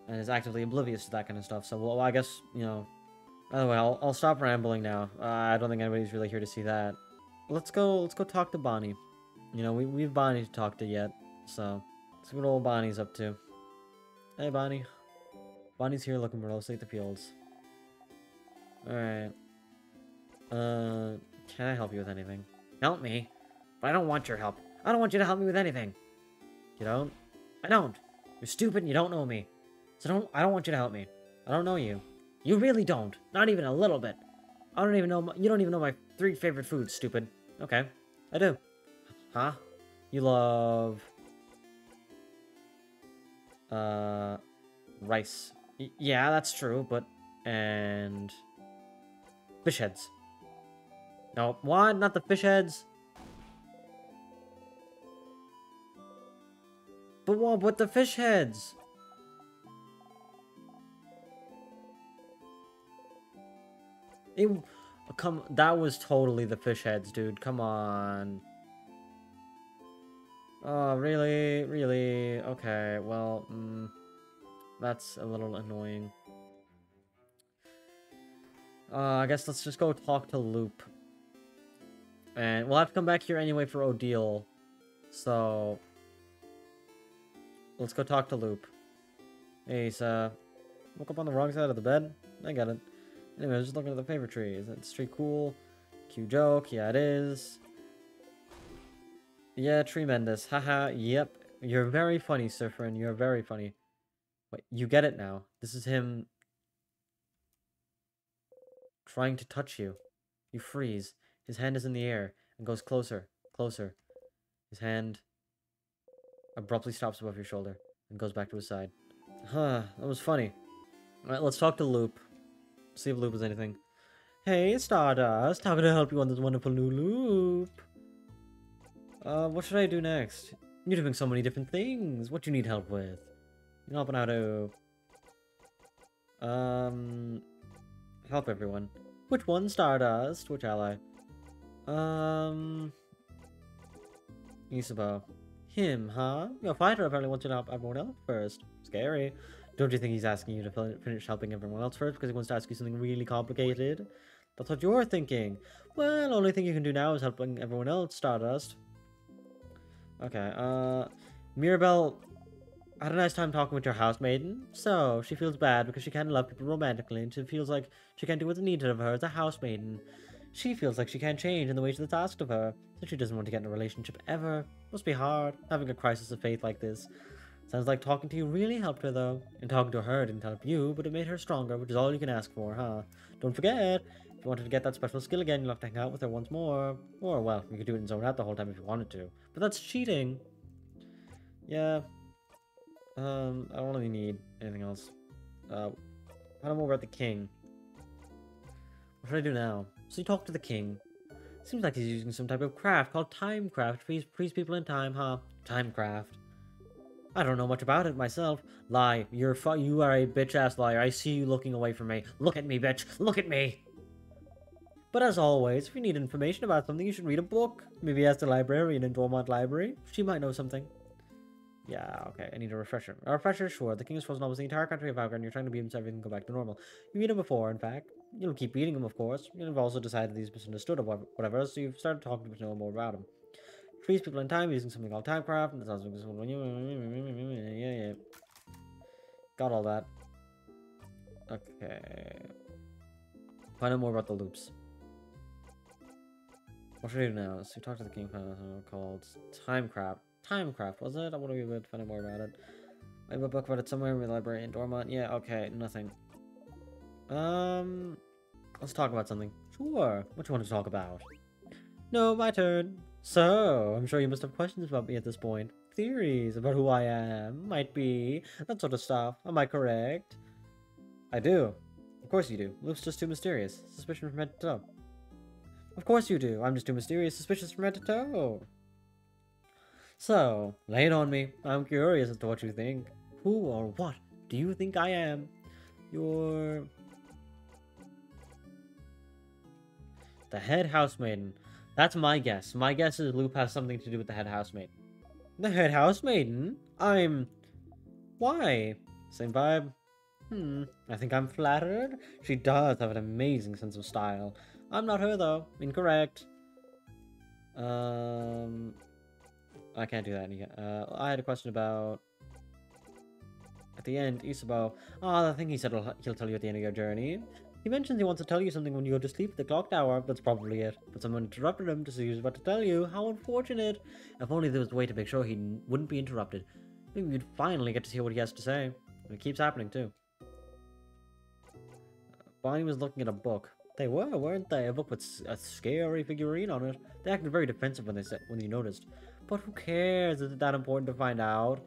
And is actively oblivious to that kind of stuff. So, well, I guess, you know... By the way, I'll stop rambling now. I don't think anybody's really here to see that. Let's go talk to Bonnie. You know, we have Bonnie to talk to yet. So, let's see what old Bonnie's up to. Hey, Bonnie. Bonnie's here looking morosely at the fields. Alright. Can I help you with anything? Help me? But I don't want your help. I don't want you to help me with anything. You don't? I don't. You're stupid and you don't know me. So I don't want you to help me. I don't know you. You really don't. Not even a little bit. I don't even know you don't even know my 3 favorite foods, stupid. Okay. I do. Huh? You love... rice. Yeah, that's true, but... And... fish heads. No, what? Not the fish heads? But what? But the fish heads? That was totally the fish heads, dude. Come on. Oh, really? Really? Okay, well, that's a little annoying. I guess let's just go talk to Loop. And we'll have to come back here anyway for Odile. So... let's go talk to Loop. Hey, so... woke up on the wrong side of the bed? I get it. Anyway, I was just looking at the favorite tree. Is that tree cool? Cute joke. Yeah, it is. Yeah, tremendous. Haha, yep. You're very funny, Sir Friend. You're very funny. Wait, you get it now. This is him... trying to touch you. You freeze. His hand is in the air and goes closer, closer. His hand abruptly stops above your shoulder and goes back to his side. Huh, that was funny. Alright, let's talk to Loop. See if Loop has anything. Hey, Stardust, how can I help you on this wonderful new loop? What should I do next? You're doing so many different things. What do you need help with? You helping out to... help everyone. Which one, Stardust? Which ally? Isabel. Him, huh? Your fighter apparently wants you to help everyone else first. Scary. Don't you think he's asking you to finish helping everyone else first because he wants to ask you something really complicated? That's what you're thinking. Well, only thing you can do now is helping everyone else, Stardust. Okay, Mirabelle had a nice time talking with your housemaiden. So, she feels bad because she can't love people romantically and she feels like she can't do what's needed of her as a housemaiden. She feels like she can't change in the way that's asked of her, so she doesn't want to get in a relationship ever. Must be hard, having a crisis of faith like this. Sounds like talking to you really helped her, though. And talking to her didn't help you, but it made her stronger, which is all you can ask for, huh? Don't forget, if you wanted to get that special skill again, you'll have to hang out with her once more. Or, well, you could do it in zone out the whole time if you wanted to. But that's cheating. Yeah. I don't really need anything else. I don't know about the king. What should I do now? So you talk to the king. Seems like he's using some type of craft called Timecraft to freeze people in time, huh? Timecraft. I don't know much about it myself. Lie. You are a bitch-ass liar. I see you looking away from me. Look at me, bitch. Look at me. But as always, if you need information about something, you should read a book. Maybe ask the librarian in Dormont Library. She might know something. Yeah, okay. I need a refresher. A refresher, sure. The king has frozen almost the entire country of Valgrind, and you're trying to beat him so everything can go back to normal. You beat him before, in fact. You'll keep beating him, of course. You've also decided that he's misunderstood or whatever, so you've started talking to know more about him. Freeze people in time using something called Timecraft, and that's also yeah. Got all that. Okay. Find out more about the loops. What should I do now? So you talk to the king called Timecraft. Timecraft, was it? I want to be able to find out more about it. I have a book about it somewhere in the library in Dormont. Yeah, okay, nothing. Let's talk about something. Sure. What do you want to talk about? No, my turn. So, I'm sure you must have questions about me at this point. Theories about who I am, might be, that sort of stuff. Am I correct? I do. Of course you do. Luke's just too mysterious. Suspicion from head to toe. Of course you do. I'm just too mysterious, suspicious from head to toe. So, lay it on me. I'm curious as to what you think. Who or what Do you think I am? You're... the head housemaiden. That's my guess. My guess is Loop has something to do with the head housemaiden. The head housemaiden? Why? Same vibe? I think I'm flattered. She does have an amazing sense of style. I'm not her, though. Incorrect. I can't do that again. I had a question about... at the end, Isabeau. The thing he said he'll tell you at the end of your journey. He mentions he wants to tell you something when you go to sleep at the clock tower. That's probably it. But someone interrupted him to see he was about to tell you. How unfortunate. If only there was a way to make sure he wouldn't be interrupted. Maybe we'd finally get to hear what he has to say. And it keeps happening, too. Bonnie was looking at a book. They were, weren't they? A book with a scary figurine on it. They acted very defensive when you noticed. But who cares? Is it that important to find out?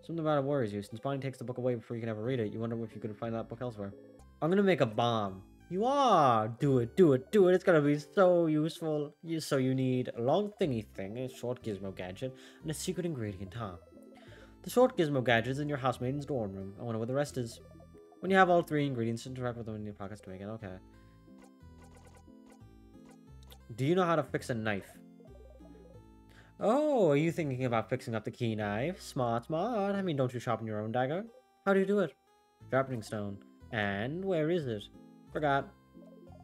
Something about it worries you. Since Bonnie takes the book away before you can ever read it, you wonder if you could find that book elsewhere. I'm gonna make a bomb. You are! Do it, do it, do it. It's gonna be so useful. So you need a long thingy thing, a short gizmo gadget, and a secret ingredient, huh? The short gizmo gadget is in your housemaiden's dorm room. I wonder where the rest is. When you have all 3 ingredients, interact with them in your pockets to make it. Okay. Do you know how to fix a knife? Oh, are you thinking about fixing up the key knife? Smart, smart. I mean, don't you sharpen your own dagger? How do you do it? Sharpening stone. And where is it? Forgot.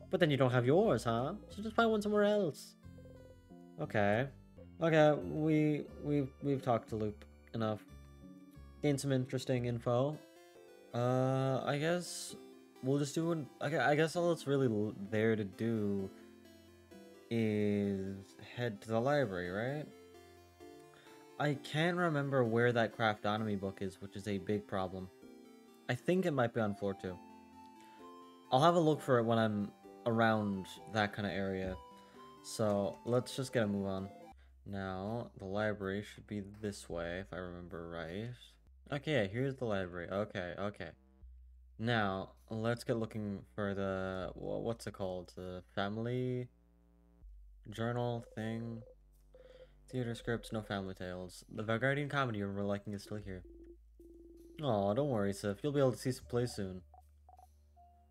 But then you don't have yours, huh? So just find one somewhere else. Okay. Okay, we've talked to Loop enough. Gained some interesting info. I guess we'll just do an... I guess all that's really there to do is head to the library, right? I can't remember where that Craftonomy book is, which is a big problem. I think it might be on floor 2. I'll have a look for it when I'm around that kind of area. So, let's just get a move on. Now, the library should be this way, if I remember right. Okay, here's the library. Okay, okay. Now, let's get looking for the... what's it called? The family journal thing? Theater scripts, no family tales. The Valgardian comedy you remember liking is still here. Oh, don't worry, Sif. You'll be able to see some play soon.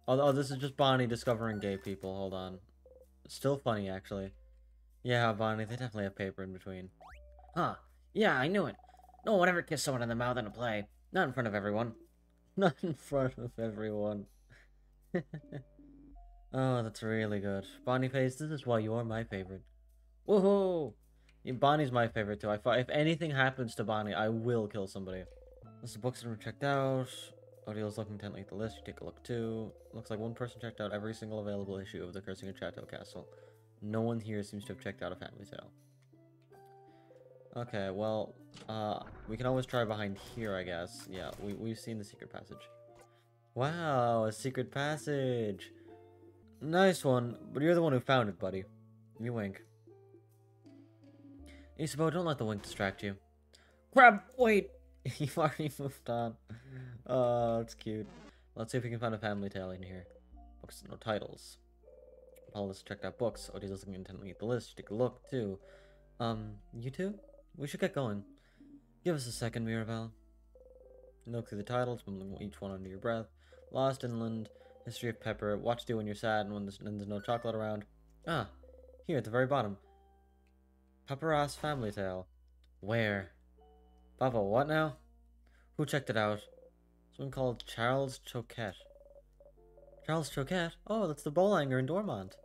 Oh, this is just Bonnie discovering gay people. Hold on. Still funny, actually. Yeah, Bonnie, they definitely have paper in between. Huh. Yeah, I knew it. No one ever kissed someone in the mouth in a play. Not in front of everyone. Not in front of everyone. Oh, that's really good. Bonnie Face, this is why you are my favorite. Woohoo! Bonnie's my favorite, too. If anything happens to Bonnie, I will kill somebody. This is the books that are checked out. Odiel's looking intently at the list. You take a look, too. Looks like one person checked out every single available issue of the Cursing in Chateau Castle. No one here seems to have checked out A Family Tale. Okay, well, we can always try behind here, I guess. Yeah, we've seen the secret passage. Wow, a secret passage! Nice one, but you're the one who found it, buddy. You wink. Isabeau, don't let the wink distract you. Crap, wait! You've already moved on. Oh, that's cute. Let's see if we can find a family tale in here. Books, no titles. Paulus checked out books. Odie's looking intently at the list. Take a look, too. You two? We should get going. Give us a second, Mirabelle. Look through the titles, mumbling each one under your breath. Lost Inland, History of Pepper, What to Do When You're Sad and when there's no chocolate around. Ah, here at the very bottom. Paparazzi Family Tale. Where? Papa, what now? Who checked it out? Someone called Charles Choquette. Charles Choquette? Oh, that's the Bolanger in Dormont.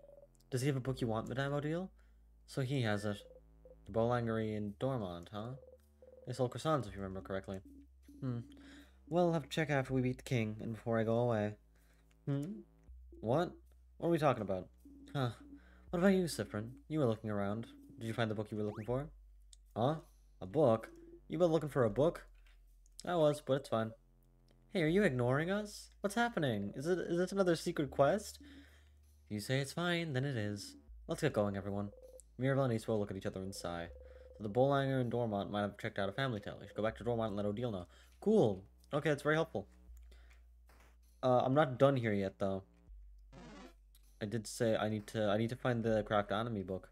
Does he have a book you want, Madame Odile? So he has it. The Bolangery in Dormont, huh? They sold croissants, if you remember correctly. Well, I'll have to check after we beat the king, and before I go away. What? What are we talking about? Huh. What about you, Cyprin? You were looking around. Did you find the book you were looking for? Huh? A book? You been looking for a book? I was, but it's fine. Hey, are you ignoring us? What's happening? Is this another secret quest? If you say it's fine, then it is. Let's get going, everyone. Mirabelle and Eastwell look at each other and sigh. So the Bolanger and Dormont might have checked out A Family Tale. We should go back to Dormont and let Odile know. Cool. Okay, that's very helpful. I'm not done here yet, though. I did say I need to find the Craftonomy book.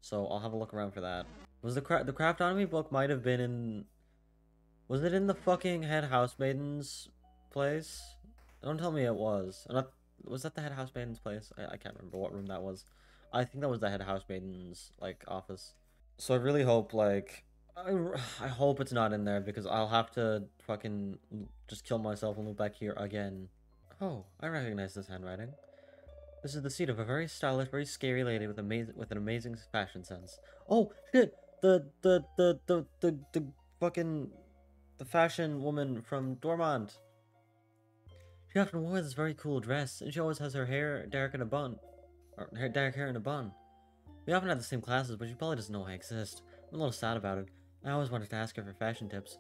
So I'll have a look around for that. Was the Craftonomy book might have been in Was it in the fucking head housemaiden's place? Don't tell me it was. Not, was that the head housemaiden's place? I can't remember what room that was. I think that was the head housemaiden's, like, office. So I really hope, like, I hope it's not in there because I'll have to fucking just kill myself and move back here again. Oh, I recognize this handwriting. This is the seat of a very stylish, very scary lady with an amazing fashion sense. Oh shit! The fucking the fashion woman from Dormont. She often wore this very cool dress, and she always has her hair dark in a bun, or her dark hair in a bun. We often have the same classes, but she probably doesn't know I exist. I'm a little sad about it. I always wanted to ask her for fashion tips.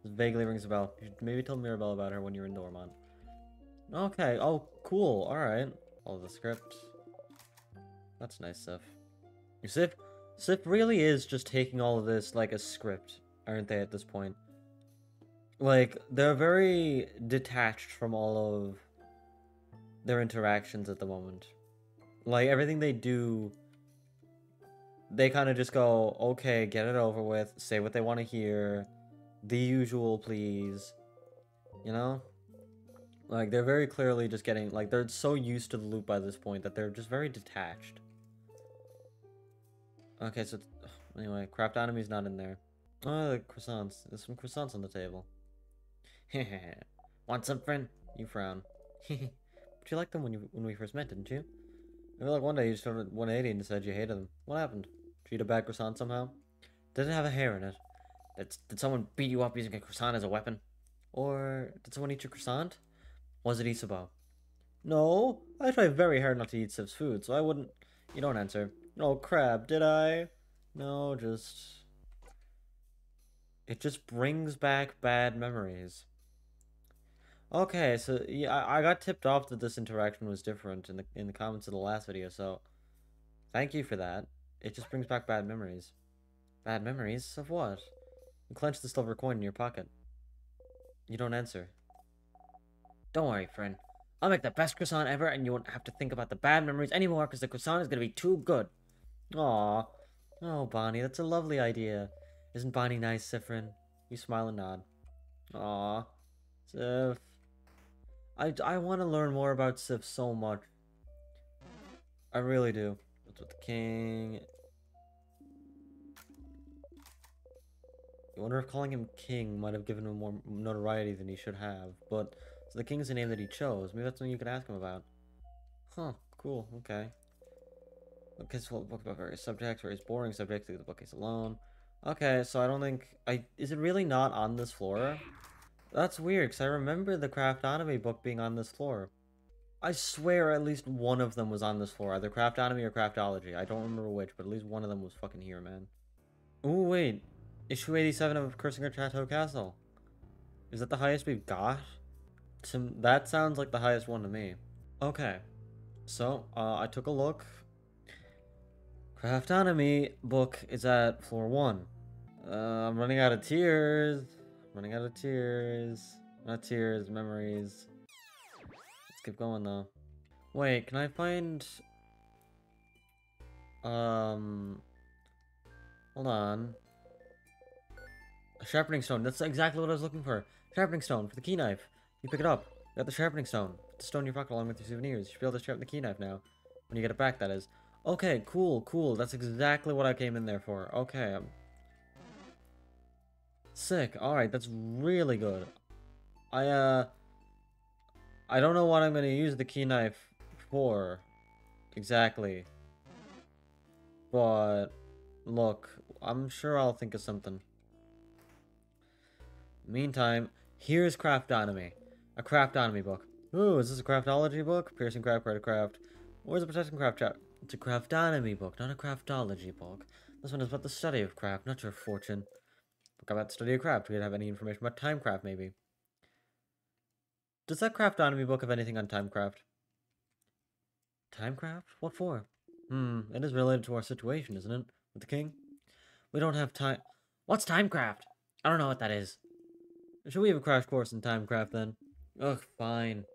This vaguely rings a bell. You should maybe tell Mirabelle about her when you're in Dormont. Okay. Oh, cool. All right. All the script. That's nice, Sif. Sif really is just taking all of this like a script, aren't they, at this point? Like, they're very detached from all of their interactions at the moment. Like, everything they do, they kind of just go, okay, get it over with, say what they want to hear, the usual, please. You know? Like, they're very clearly just getting, like, they're so used to the loop by this point that they're just very detached. Okay, so, anyway, Craftonomy's not in there. Oh, the croissants. There's some croissants on the table. Want some, friend? You frown. But you liked them when we first met, didn't you? I feel like one day you just turned 180 and decided you hated them. What happened? Did you eat a bad croissant somehow? Did it have a hair in it? Did someone beat you up using a croissant as a weapon? Or did someone eat your croissant? Was it Isabo? No, I try very hard not to eat Sif's food, so I wouldn't... You don't answer. Oh, crap, did I? No, just... It just brings back bad memories. Okay, so yeah, I got tipped off that this interaction was different in the comments of the last video, so thank you for that. It just brings back bad memories. Bad memories of what? You clench the silver coin in your pocket. You don't answer. Don't worry, friend. I'll make the best croissant ever, and you won't have to think about the bad memories anymore, because the croissant is gonna be too good. Aw. Oh, Bonnie, that's a lovely idea. Isn't Bonnie nice, Siffrin? You smile and nod. Aw. Sif. I want to learn more about Sif so much. I really do. What's with the king? I wonder if calling him king might have given him more notoriety than he should have. But, so the king is the name that he chose. Maybe that's something you could ask him about. Huh, cool, okay. Okay, so a book about various subjects, various boring subjects, leave the bookcase alone. Okay, so I don't think... Is it really not on this floor? That's weird, because I remember the Craftonomy book being on this floor. I swear at least one of them was on this floor, either Craftonomy or Craftology. I don't remember which, but at least one of them was fucking here, man. Ooh, wait. Issue 87 of Cursinger Chateau Castle. Is that the highest we've got? That sounds like the highest one to me. Okay. So, I took a look. Craftonomy book is at floor 1. I'm running out of tears. Running out of tears. Not tears, memories. Let's keep going though. Wait, can I find... Hold on. A sharpening stone. That's exactly what I was looking for. Sharpening stone for the key knife. You pick it up. You got the sharpening stone. Put the stone in your pocket along with your souvenirs. You should be able to sharpen the key knife now. When you get it back, that is. Okay, cool, cool. That's exactly what I came in there for. Okay. Sick. Alright, that's really good. I don't know what I'm gonna use the key knife for. Exactly. But, look, I'm sure I'll think of something. Meantime, here's Craftonomy. A Craftonomy book. Ooh, is this a Craftology book? Piercing Craft, Credit Craft. Or is it Protecting Craft Chat? It's a Craftonomy book, not a Craftology book. This one is about the study of craft, not your fortune. Book about the study of craft. Do you have any information about Timecraft, maybe? Does that Craftonomy book have anything on Timecraft? Timecraft? What for? It is related to our situation, isn't it? With the king? We don't have time. What's Timecraft? I don't know what that is. Should we have a crash course in Timecraft then? Ugh, fine.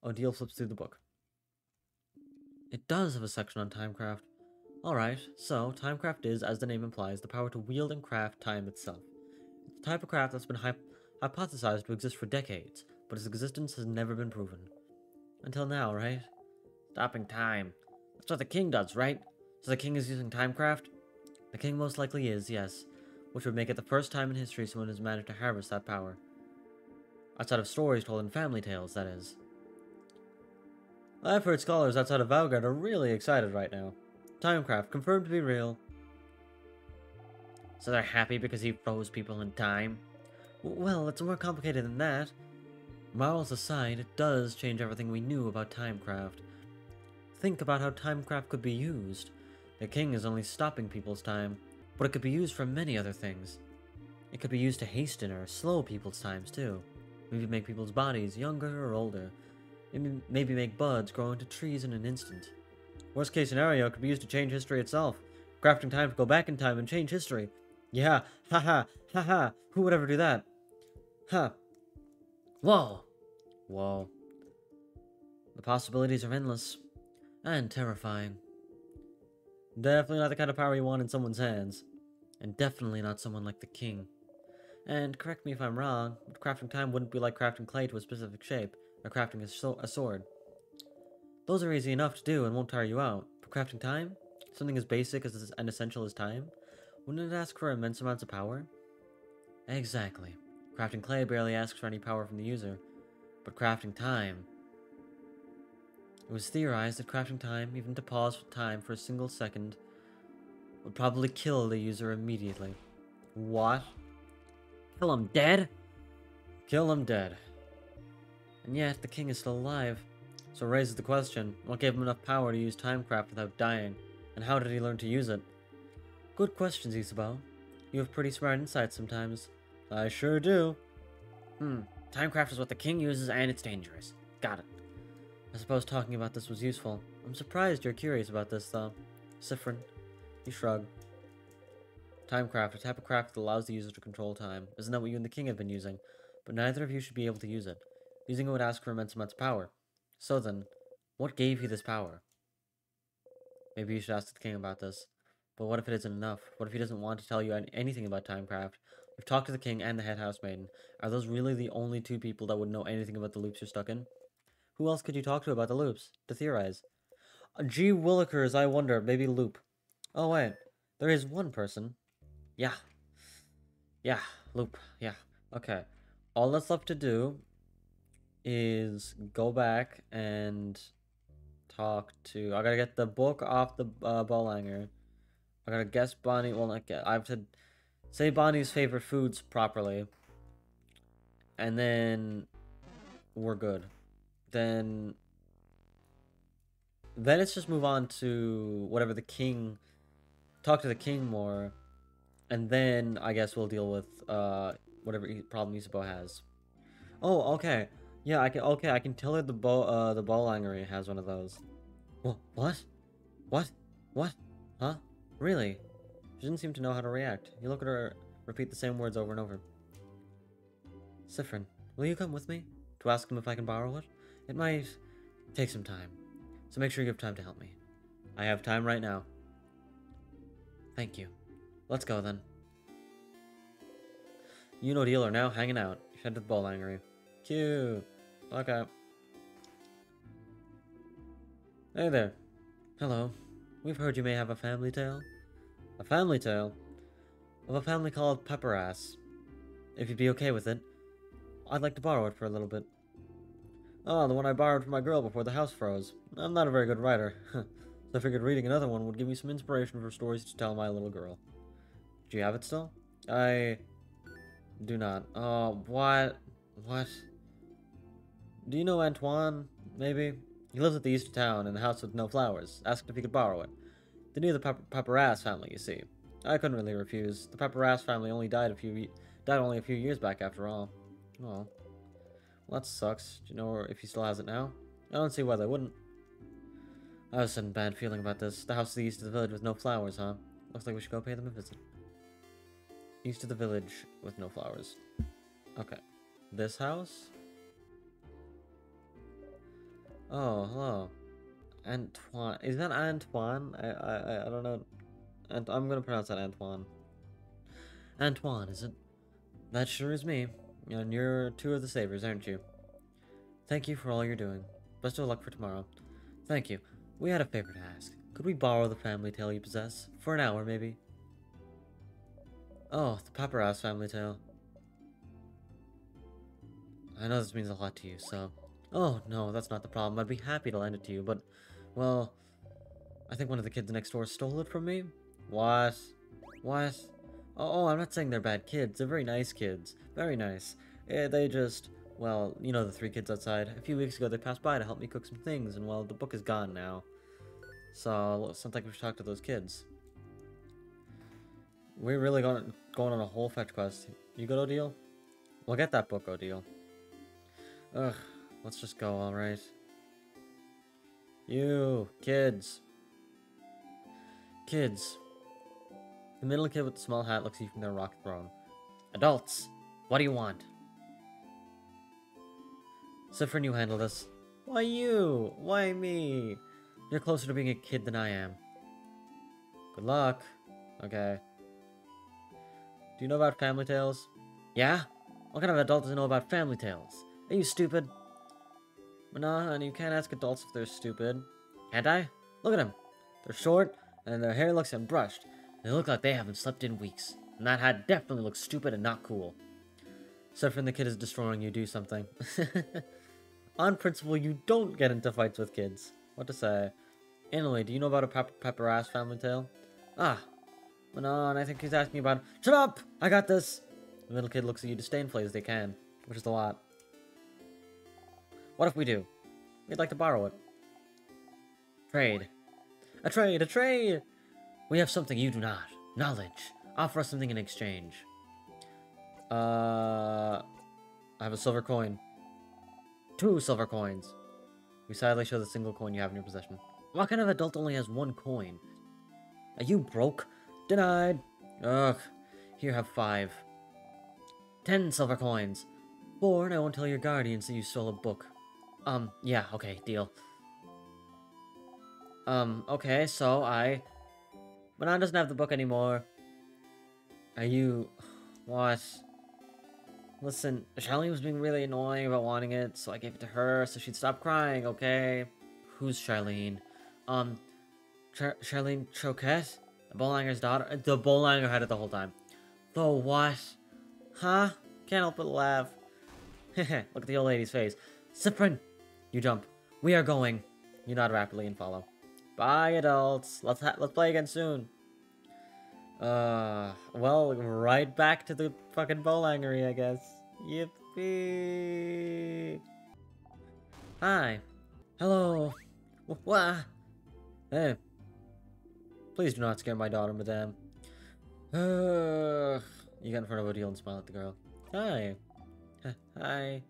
Odile flips through the book. It does have a section on Timecraft. Alright, so Timecraft is, as the name implies, the power to wield and craft time itself. It's the type of craft that's been hypothesized to exist for decades, but its existence has never been proven. Until now, right? Stopping time. That's what the king does, right? So the king is using timecraft? The king most likely is, yes. Which would make it the first time in history someone has managed to harvest that power. Outside of stories told in family tales, that is. I've heard scholars outside of Valgard are really excited right now. Timecraft, confirmed to be real. So they're happy because he froze people in time? Well, it's more complicated than that. Morals aside, it does change everything we knew about timecraft. Think about how timecraft could be used. The king is only stopping people's time, but it could be used for many other things. It could be used to hasten or slow people's times too. Maybe make people's bodies younger or older. Maybe make buds grow into trees in an instant. Worst case scenario, it could be used to change history itself. Crafting time to go back in time and change history. Yeah, haha, haha, who would ever do that? Huh. Whoa. Whoa. The possibilities are endless. And terrifying. Definitely not the kind of power you want in someone's hands. And definitely not someone like the king. And correct me if I'm wrong, but crafting time wouldn't be like crafting clay to a specific shape, or crafting a sword. Those are easy enough to do and won't tire you out, but crafting time? Something as basic and essential as time? Wouldn't it ask for immense amounts of power? Exactly. Crafting clay barely asks for any power from the user, but crafting time... It was theorized that crafting time, even to pause time for a single second, would probably kill the user immediately. What? Kill him dead? Kill him dead. And yet, the king is still alive. So it raises the question, what gave him enough power to use timecraft without dying? And how did he learn to use it? Good questions, Isabel. You have pretty smart insights sometimes. I sure do. Timecraft is what the king uses and it's dangerous. Got it. I suppose talking about this was useful. I'm surprised you're curious about this, though. Siffrin, you shrug. Timecraft, a type of craft that allows the user to control time. Isn't that what you and the king have been using? But neither of you should be able to use it. Using it would ask for immense amounts of power. So then, what gave you this power? Maybe you should ask the king about this. But what if it isn't enough? What if he doesn't want to tell you anything about timecraft? We've talked to the king and the head housemaiden. Are those really the only two people that would know anything about the loops you're stuck in? Who else could you talk to about the loops? To theorize. Gee Willikers, I wonder. Maybe Loop. Oh, wait. There is one person. Yeah. Yeah. Loop. Yeah. Okay. All that's left to do is go back and talk to... I gotta get the book off the Bolanger. I gotta guess Bonnie... Well, not get... I have to say Bonnie's favorite foods properly. And then... We're good. Then it's just move on to whatever the king... Talk to the king more. And then I guess we'll deal with whatever problem Isabeau has. Oh, okay. Yeah, I can tell her the Bolanger has one of those. What? What? What? Huh? Really? She didn't seem to know how to react. You look at her, repeat the same words over and over. Siffrin, will you come with me? To ask him if I can borrow it? It might take some time. So make sure you have time to help me. I have time right now. Thank you. Let's go then. You know deal are now hanging out. Head to the Bolanger. Cute. Okay. Hey there. Hello. We've heard you may have a family tale. A family tale? Of a family called Pepperass. If you'd be okay with it, I'd like to borrow it for a little bit. Oh, the one I borrowed from my girl before the house froze. I'm not a very good writer, so I figured reading another one would give me some inspiration for stories to tell my little girl. Do you have it still? I do not. Oh, what? What? Do you know Antoine, maybe? He lives at the east of town in the house with no flowers. Asked if he could borrow it. They knew the Pepperass family, you see. I couldn't really refuse. The Pepperass family only died only a few years back after all. Oh. Well, that sucks. Do you know if he still has it now? I don't see why they wouldn't. I have a sudden bad feeling about this. The house to the east of the village with no flowers, huh? Looks like we should go pay them a visit. East of the village with no flowers. Okay. This house? Oh, hello. Antoine. Is that Antoine? I don't know. And I'm gonna pronounce that Antoine. Antoine, is it? That sure is me. And you're two of the savers, aren't you? Thank you for all you're doing. Best of luck for tomorrow. Thank you. We had a favor to ask. Could we borrow the family tale you possess? For an hour, maybe? Oh, the Paparazzi family tale. I know this means a lot to you, so... Oh, no, that's not the problem. I'd be happy to lend it to you, but... Well... I think one of the kids next door stole it from me? What? What? Oh, I'm not saying they're bad kids. They're very nice kids. Very nice. They just... Well, you know the three kids outside. A few weeks ago, they passed by to help me cook some things, and well, the book is gone now. So, sounds like we should talk to those kids. We're really going on a whole fetch quest. You good, Odile? We'll get that book, Odile. Ugh, let's just go, alright? You, kids. Kids. The middle kid with the small hat looks at you from their rock throne. Adults, what do you want? Siffrin, you handle this. Why you? Why me? You're closer to being a kid than I am. Good luck. Okay. Do you know about family tales? Yeah? What kind of adult doesn't know about family tales? Are you stupid? Nah, and you can't ask adults if they're stupid. Can't I? Look at them. They're short, and their hair looks unbrushed. They look like they haven't slept in weeks. And that hat definitely looks stupid and not cool. Except when the kid is destroying you, do something. On principle, you don't get into fights with kids. What to say? Anyway, do you know about a Paparazzi family tale? Ah. Manon, I think he's asking about... Shut up! I got this! The little kid looks at you disdainfully as they can, which is a lot. What if we do? We'd like to borrow it. Trade. A trade! A trade! We have something you do not. Knowledge. Offer us something in exchange. I have a silver coin. 2 silver coins. You sadly show the single coin you have in your possession. What kind of adult only has 1 coin? Are you broke? Denied. Ugh. Here, have 5. 10 silver coins. 4, and I won't tell your guardians that you stole a book. Yeah, okay, deal. Okay, so Manon doesn't have the book anymore. Are you... What? Listen, Charlene was being really annoying about wanting it, so I gave it to her so she'd stop crying, okay? Who's Charlene? Charlene Choquette? The Bolanger's daughter? The Bolanger had it the whole time. The what? Huh? Can't help but laugh. Look at the old lady's face. Cyprin! You jump. We are going. You nod rapidly and follow. Bye, adults. Let's play again soon. Well, right back to the fucking Bolangery, I guess. Yippee! Hi. Hello. Wah. Hey. Please do not scare my daughter, madame. You get in front of Odile and smile at the girl. Hi. Hi.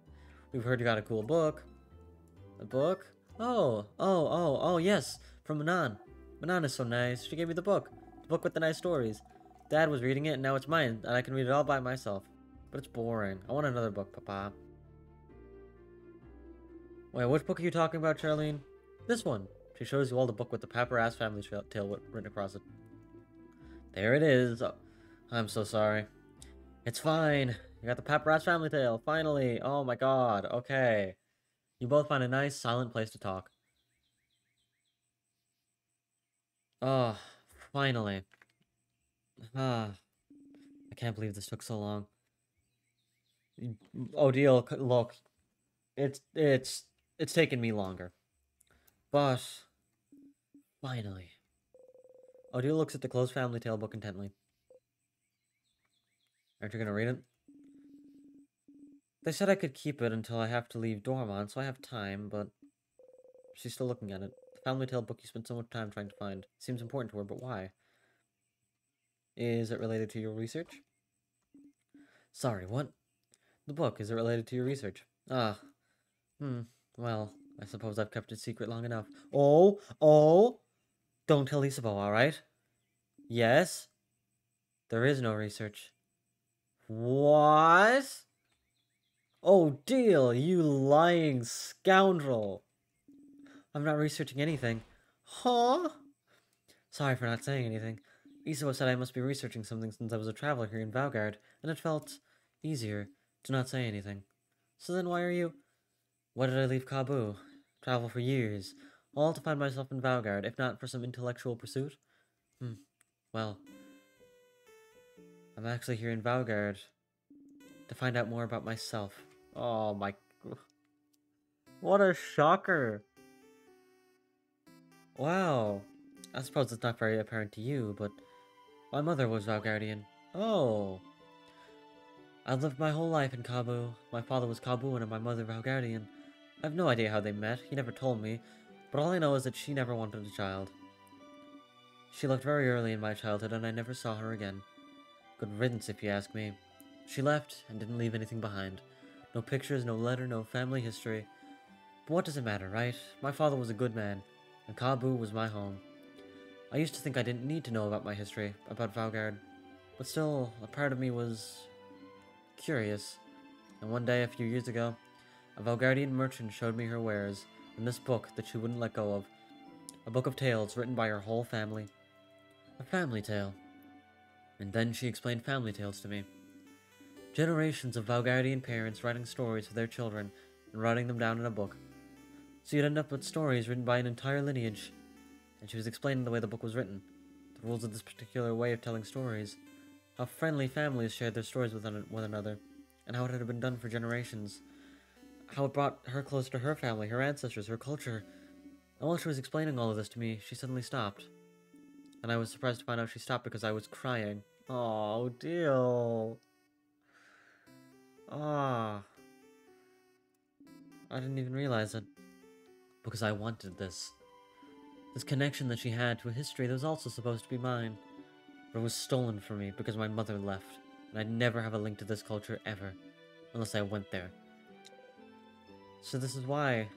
We've heard you got a cool book. A book? Oh, yes. From Manon. Manon is so nice. She gave me the book. The book with the nice stories. Dad was reading it, and now it's mine, and I can read it all by myself. But it's boring. I want another book, Papa. Wait, which book are you talking about, Charlene? This one. She shows you all the book with the Paparazzi family tale written across it. There it is. Oh, I'm so sorry. It's fine. You got the Paparazzi family tale, finally. Oh my god, okay. You both find a nice, silent place to talk. Oh, finally. Ah, I can't believe this took so long. Odile, look, it's taken me longer, but finally. Odile looks at the closed family tale book intently. Aren't you gonna read it? They said I could keep it until I have to leave Dormont, so I have time, but she's still looking at it. The family tale book you spent so much time trying to find. Seems important to her, but why? Is it related to your research? Sorry, what? The book, is it related to your research? Ah. Well, I suppose I've kept it secret long enough. Oh! Don't tell Isabeau, alright? Yes? There is no research. What? Oh, deal, you lying scoundrel. I'm not researching anything. Huh? Sorry for not saying anything. Isabeau said I must be researching something since I was a traveler here in Valgard, and it felt, easier to not say anything. So then why are you... Why did I leave Kabu? Travel for years, all to find myself in Valgard, if not for some intellectual pursuit? Well, I'm actually here in Valgard to find out more about myself. Oh my... What a shocker! Wow. I suppose it's not very apparent to you, but my mother was Valgardian. Oh. I've lived my whole life in Kabu. My father was Kabuan and my mother Valgardian. I have no idea how they met, he never told me, but all I know is that she never wanted a child. She left very early in my childhood and I never saw her again. Good riddance if you ask me. She left and didn't leave anything behind. No pictures, no letter, no family history. But what does it matter, right? My father was a good man, and Kabu was my home. I used to think I didn't need to know about my history, about Valgard, but still, a part of me was... curious. And one day, a few years ago, a Valgardian merchant showed me her wares, and this book that she wouldn't let go of. A book of tales written by her whole family. A family tale. And then she explained family tales to me. Generations of Valgardian parents writing stories for their children and writing them down in a book. So you'd end up with stories written by an entire lineage. And she was explaining the way the book was written, the rules of this particular way of telling stories, how friendly families shared their stories with one another, and how it had been done for generations, how it brought her close to her family, her ancestors, her culture. And while she was explaining all of this to me, she suddenly stopped. And I was surprised to find out she stopped because I was crying. Oh, deal. Ah. I didn't even realize it. Because I wanted this. This connection that she had to a history that was also supposed to be mine. But it was stolen from me because my mother left. And I'd never have a link to this culture ever. Unless I went there. So this is why.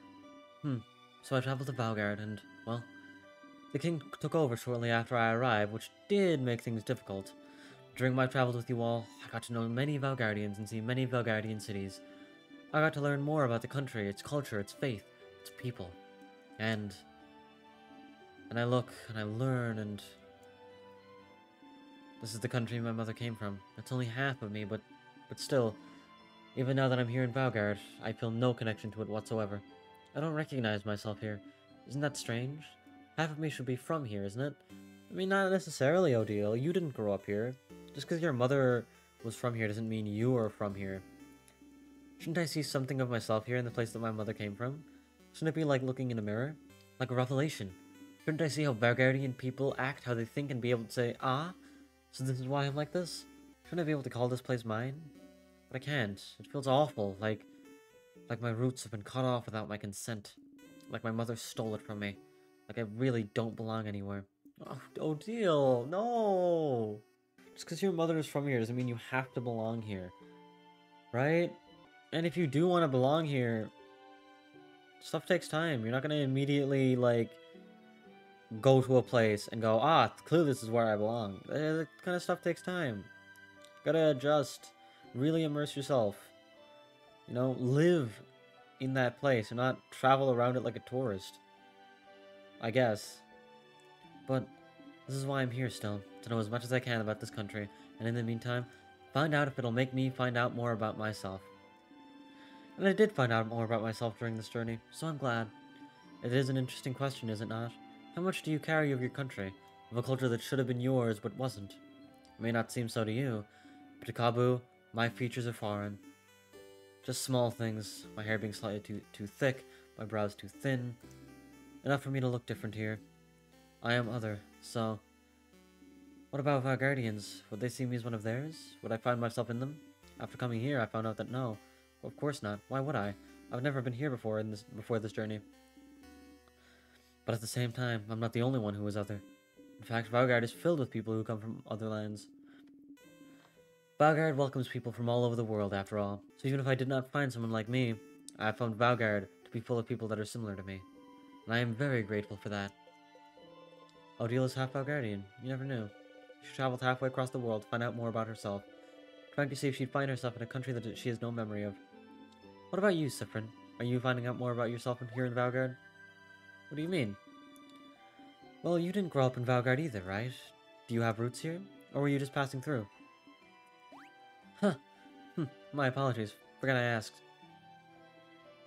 So I traveled to Valgard and, well, the king took over shortly after I arrived, which did make things difficult. During my travels with you all, I got to know many Valgardians and see many Valgardian cities. I got to learn more about the country, its culture, its faith, its people. And I look and I learn and... This is the country my mother came from. It's only half of me, but still, even now that I'm here in Valgard, I feel no connection to it whatsoever. I don't recognize myself here. Isn't that strange? Half of me should be from here, isn't it? I mean, not necessarily, Odile. You didn't grow up here. Just because your mother was from here doesn't mean you are from here. Shouldn't I see something of myself here in the place that my mother came from? Shouldn't it be like looking in a mirror? Like a revelation? Shouldn't I see how Valgardian people act, how they think, and be able to say, ah, so this is why I'm like this? Shouldn't I be able to call this place mine? But I can't. It feels awful, like my roots have been cut off without my consent. Like my mother stole it from me. Like I really don't belong anywhere. Oh, Odile, no! Just because your mother is from here doesn't mean you have to belong here. Right? And if you do want to belong here, stuff takes time. You're not going to immediately, like, go to a place and go, ah, clearly this is where I belong. That kind of stuff takes time. Gotta adjust. Really immerse yourself. You know, live in that place and not travel around it like a tourist. I guess. But this is why I'm here still, to know as much as I can about this country, and in the meantime, find out if it'll make me find out more about myself. And I did find out more about myself during this journey, so I'm glad. It is an interesting question, is it not? How much do you carry of your country, of a culture that should have been yours but wasn't? It may not seem so to you, but to Kabu, my features are foreign. Just small things, my hair being slightly too thick, my brows too thin. Enough for me to look different here. I am other, so... What about Valgardians? Would they see me as one of theirs? Would I find myself in them? After coming here, I found out that no. Of course not. Why would I? I've never been here before this journey. But at the same time, I'm not the only one who is other. In fact, Valgard is filled with people who come from other lands. Valgard welcomes people from all over the world, after all. So even if I did not find someone like me, I have found Valgard to be full of people that are similar to me. And I am very grateful for that. Odile is half Valgardian. You never knew. She traveled halfway across the world to find out more about herself, trying to see if she'd find herself in a country that she has no memory of. What about you, Siffrin? Are you finding out more about yourself here in Valgard? What do you mean? Well, you didn't grow up in Valgard either, right? Do you have roots here? Or were you just passing through? Huh. My apologies. Forgot I asked.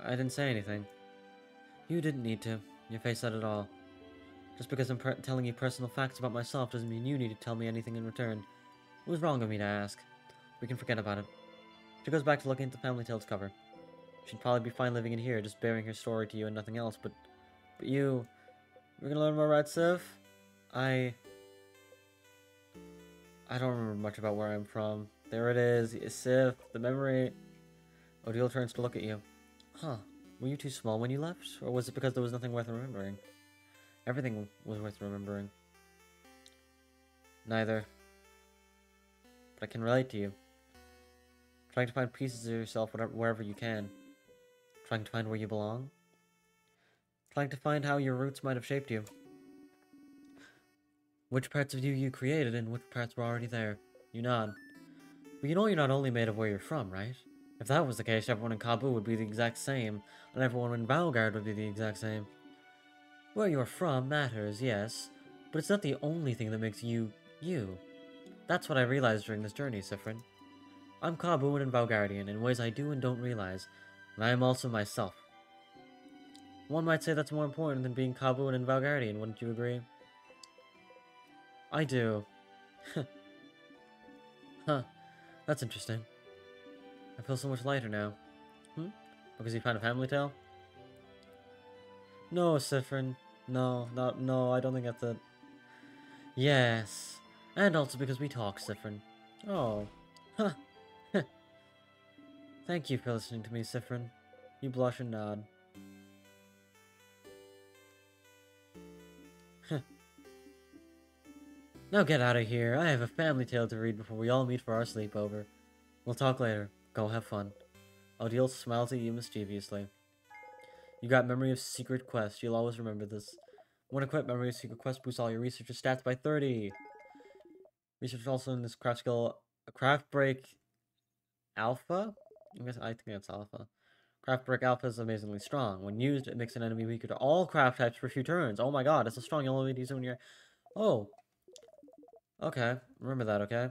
I didn't say anything. You didn't need to. Your face said it all. Just because I'm telling you personal facts about myself doesn't mean you need to tell me anything in return. It was wrong of me to ask. We can forget about it. She goes back to looking at the Family Tales cover. She'd probably be fine living in here, just bearing her story to you and nothing else, but you... We're gonna learn more about Sif? I don't remember much about where I'm from. There it is, Sif, the memory. Odile turns to look at you. Huh, were you too small when you left? Or was it because there was nothing worth remembering? Everything was worth remembering. Neither. But I can relate to you. Trying to find pieces of yourself wherever you can. Trying to find where you belong. Trying to find how your roots might have shaped you. Which parts of you created and which parts were already there. You nod. But you know you're not only made of where you're from, right? If that was the case, everyone in Kabbu would be the exact same, and everyone in Valgard would be the exact same. Where you're from matters, yes, but it's not the only thing that makes you, you. That's what I realized during this journey, Siffrin. I'm Kabuan and Valgardian in ways I do and don't realize, and I am also myself. One might say that's more important than being Kabuan and Valgardian, wouldn't you agree? I do. Huh, that's interesting. I feel so much lighter now. Because you found a family tale? No, Siffrin. No, I don't think that's it. Yes. And also because we talk, Siffrin. Oh. Huh. Thank you for listening to me, Siffrin. You blush and nod. Now get out of here. I have a family tale to read before we all meet for our sleepover. We'll talk later. Go have fun. Odile smiles at you mischievously. You got Memory of Secret Quest. You'll always remember this. When equipped, Memory of Secret Quest boosts all your researcher stats by 30. Research also in this craft skill, Craft Break Alpha? I think that's Alpha. Craft Break Alpha is amazingly strong. When used, it makes an enemy weaker to all craft types for a few turns. Oh my god, it's so strong. You'll only use it when you're... Oh. Okay. Remember that, okay?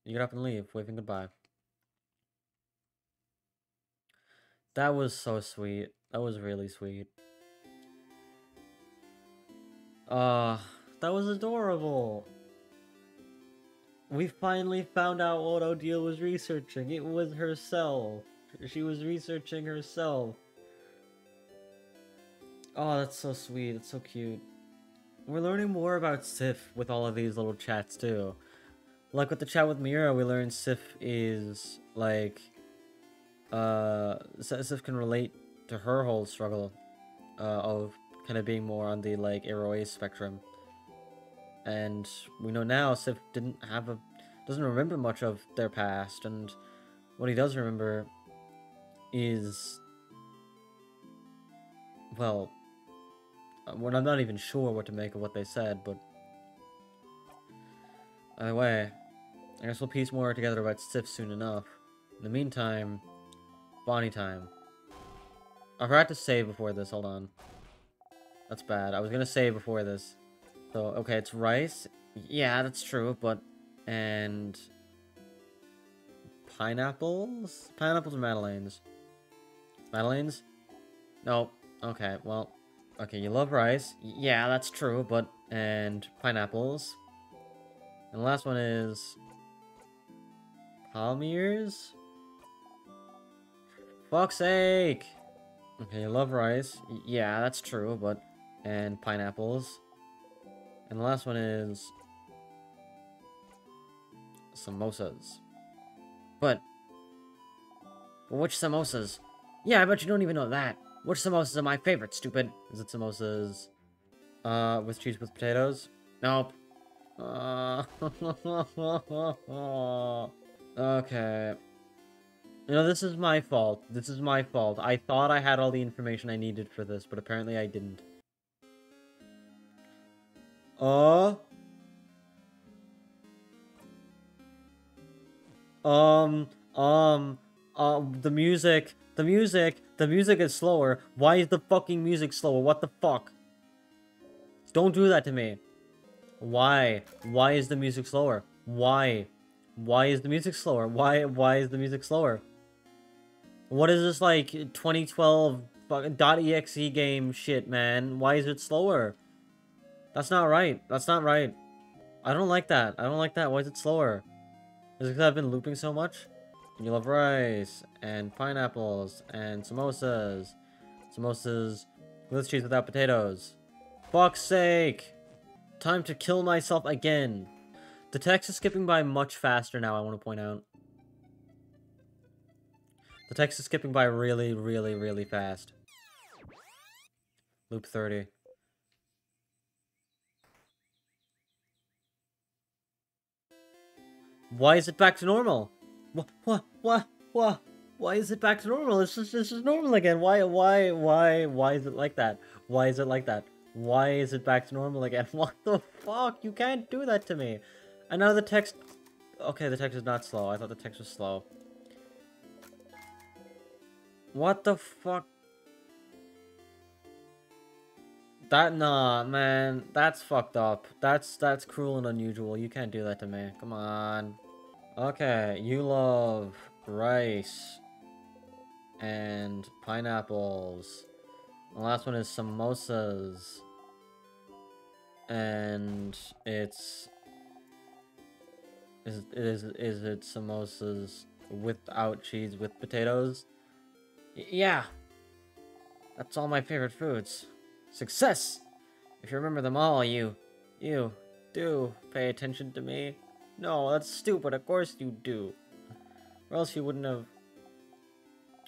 You get up and leave, waving goodbye. That was so sweet. That was really sweet. That was adorable. We finally found out what Odile was researching. It was herself. She was researching herself. Oh, that's so sweet. It's so cute. We're learning more about Sif with all of these little chats, too. Like, with the chat with Mira, we learned Sif is, like... Sif can relate to her whole struggle of kind of being more on the, like, Aeroace spectrum. And we know now Sif doesn't remember much of their past, and what he does remember is, well, I'm not even sure what to make of what they said, but either way, I guess we'll piece more together about Sif soon enough. In the meantime, Bonnie time. I forgot to save before this, hold on. That's bad. I was gonna save before this. So, okay, it's rice. Yeah, that's true, but... And... Pineapples? Pineapples or Madeleines? Madeleines? No. Okay, well... Okay, you love rice. Yeah, that's true, but... And pineapples. And the last one is... Palm ears? Fuck's sake! Okay, you love rice. Yeah, that's true, but... And pineapples. And the last one is... Samosas. But which samosas? Yeah, I bet you don't even know that. Which samosas are my favorite, stupid? Is it samosas... with cheese with potatoes? Nope. Okay. You know, this is my fault. This is my fault. I thought I had all the information I needed for this, but apparently I didn't. The music is slower. Why is the fucking music slower? What the fuck? Don't do that to me. Why? Why is the music slower? Why? Why is the music slower? Why is the music slower? What is this, like, 2012 fucking .exe game shit, man? Why is it slower? That's not right. That's not right. I don't like that. I don't like that. Why is it slower? Is it because I've been looping so much? You love rice, and pineapples, and samosas. Samosas with cheese without potatoes. Fuck's sake! Time to kill myself again. The text is skipping by much faster now, I want to point out. The text is skipping by really, really, really fast. Loop 30. Why is it back to normal? What? Why is it back to normal? This is normal again. Why is it like that? Why is it like that? Why is it back to normal again? What the fuck? You can't do that to me. And now the text... Okay, the text is not slow. I thought the text was slow. What the fuck? Nah, man. That's fucked up. That's cruel and unusual. You can't do that to me. Come on. Okay, you love rice and pineapples. The last one is samosas. And it's... Is it samosas without cheese with potatoes? Yeah. That's all my favorite foods. Success! If you remember them all, you do pay attention to me. No, that's stupid. Of course you do. Or else you wouldn't have...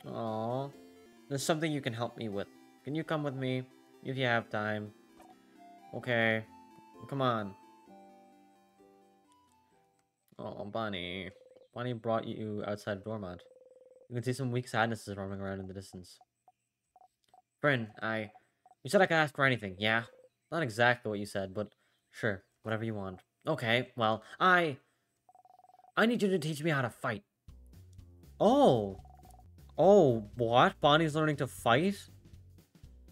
Aww. There's something you can help me with. Can you come with me? If you have time. Okay. Come on. Oh, Bonnie. Bonnie brought you outside Dormont. You can see some weak sadnesses roaming around in the distance. Friend, You said I could ask for anything, yeah? Not exactly what you said, but sure, whatever you want. Okay, well, I need you to teach me how to fight. Oh. Oh, what? Bonnie's learning to fight?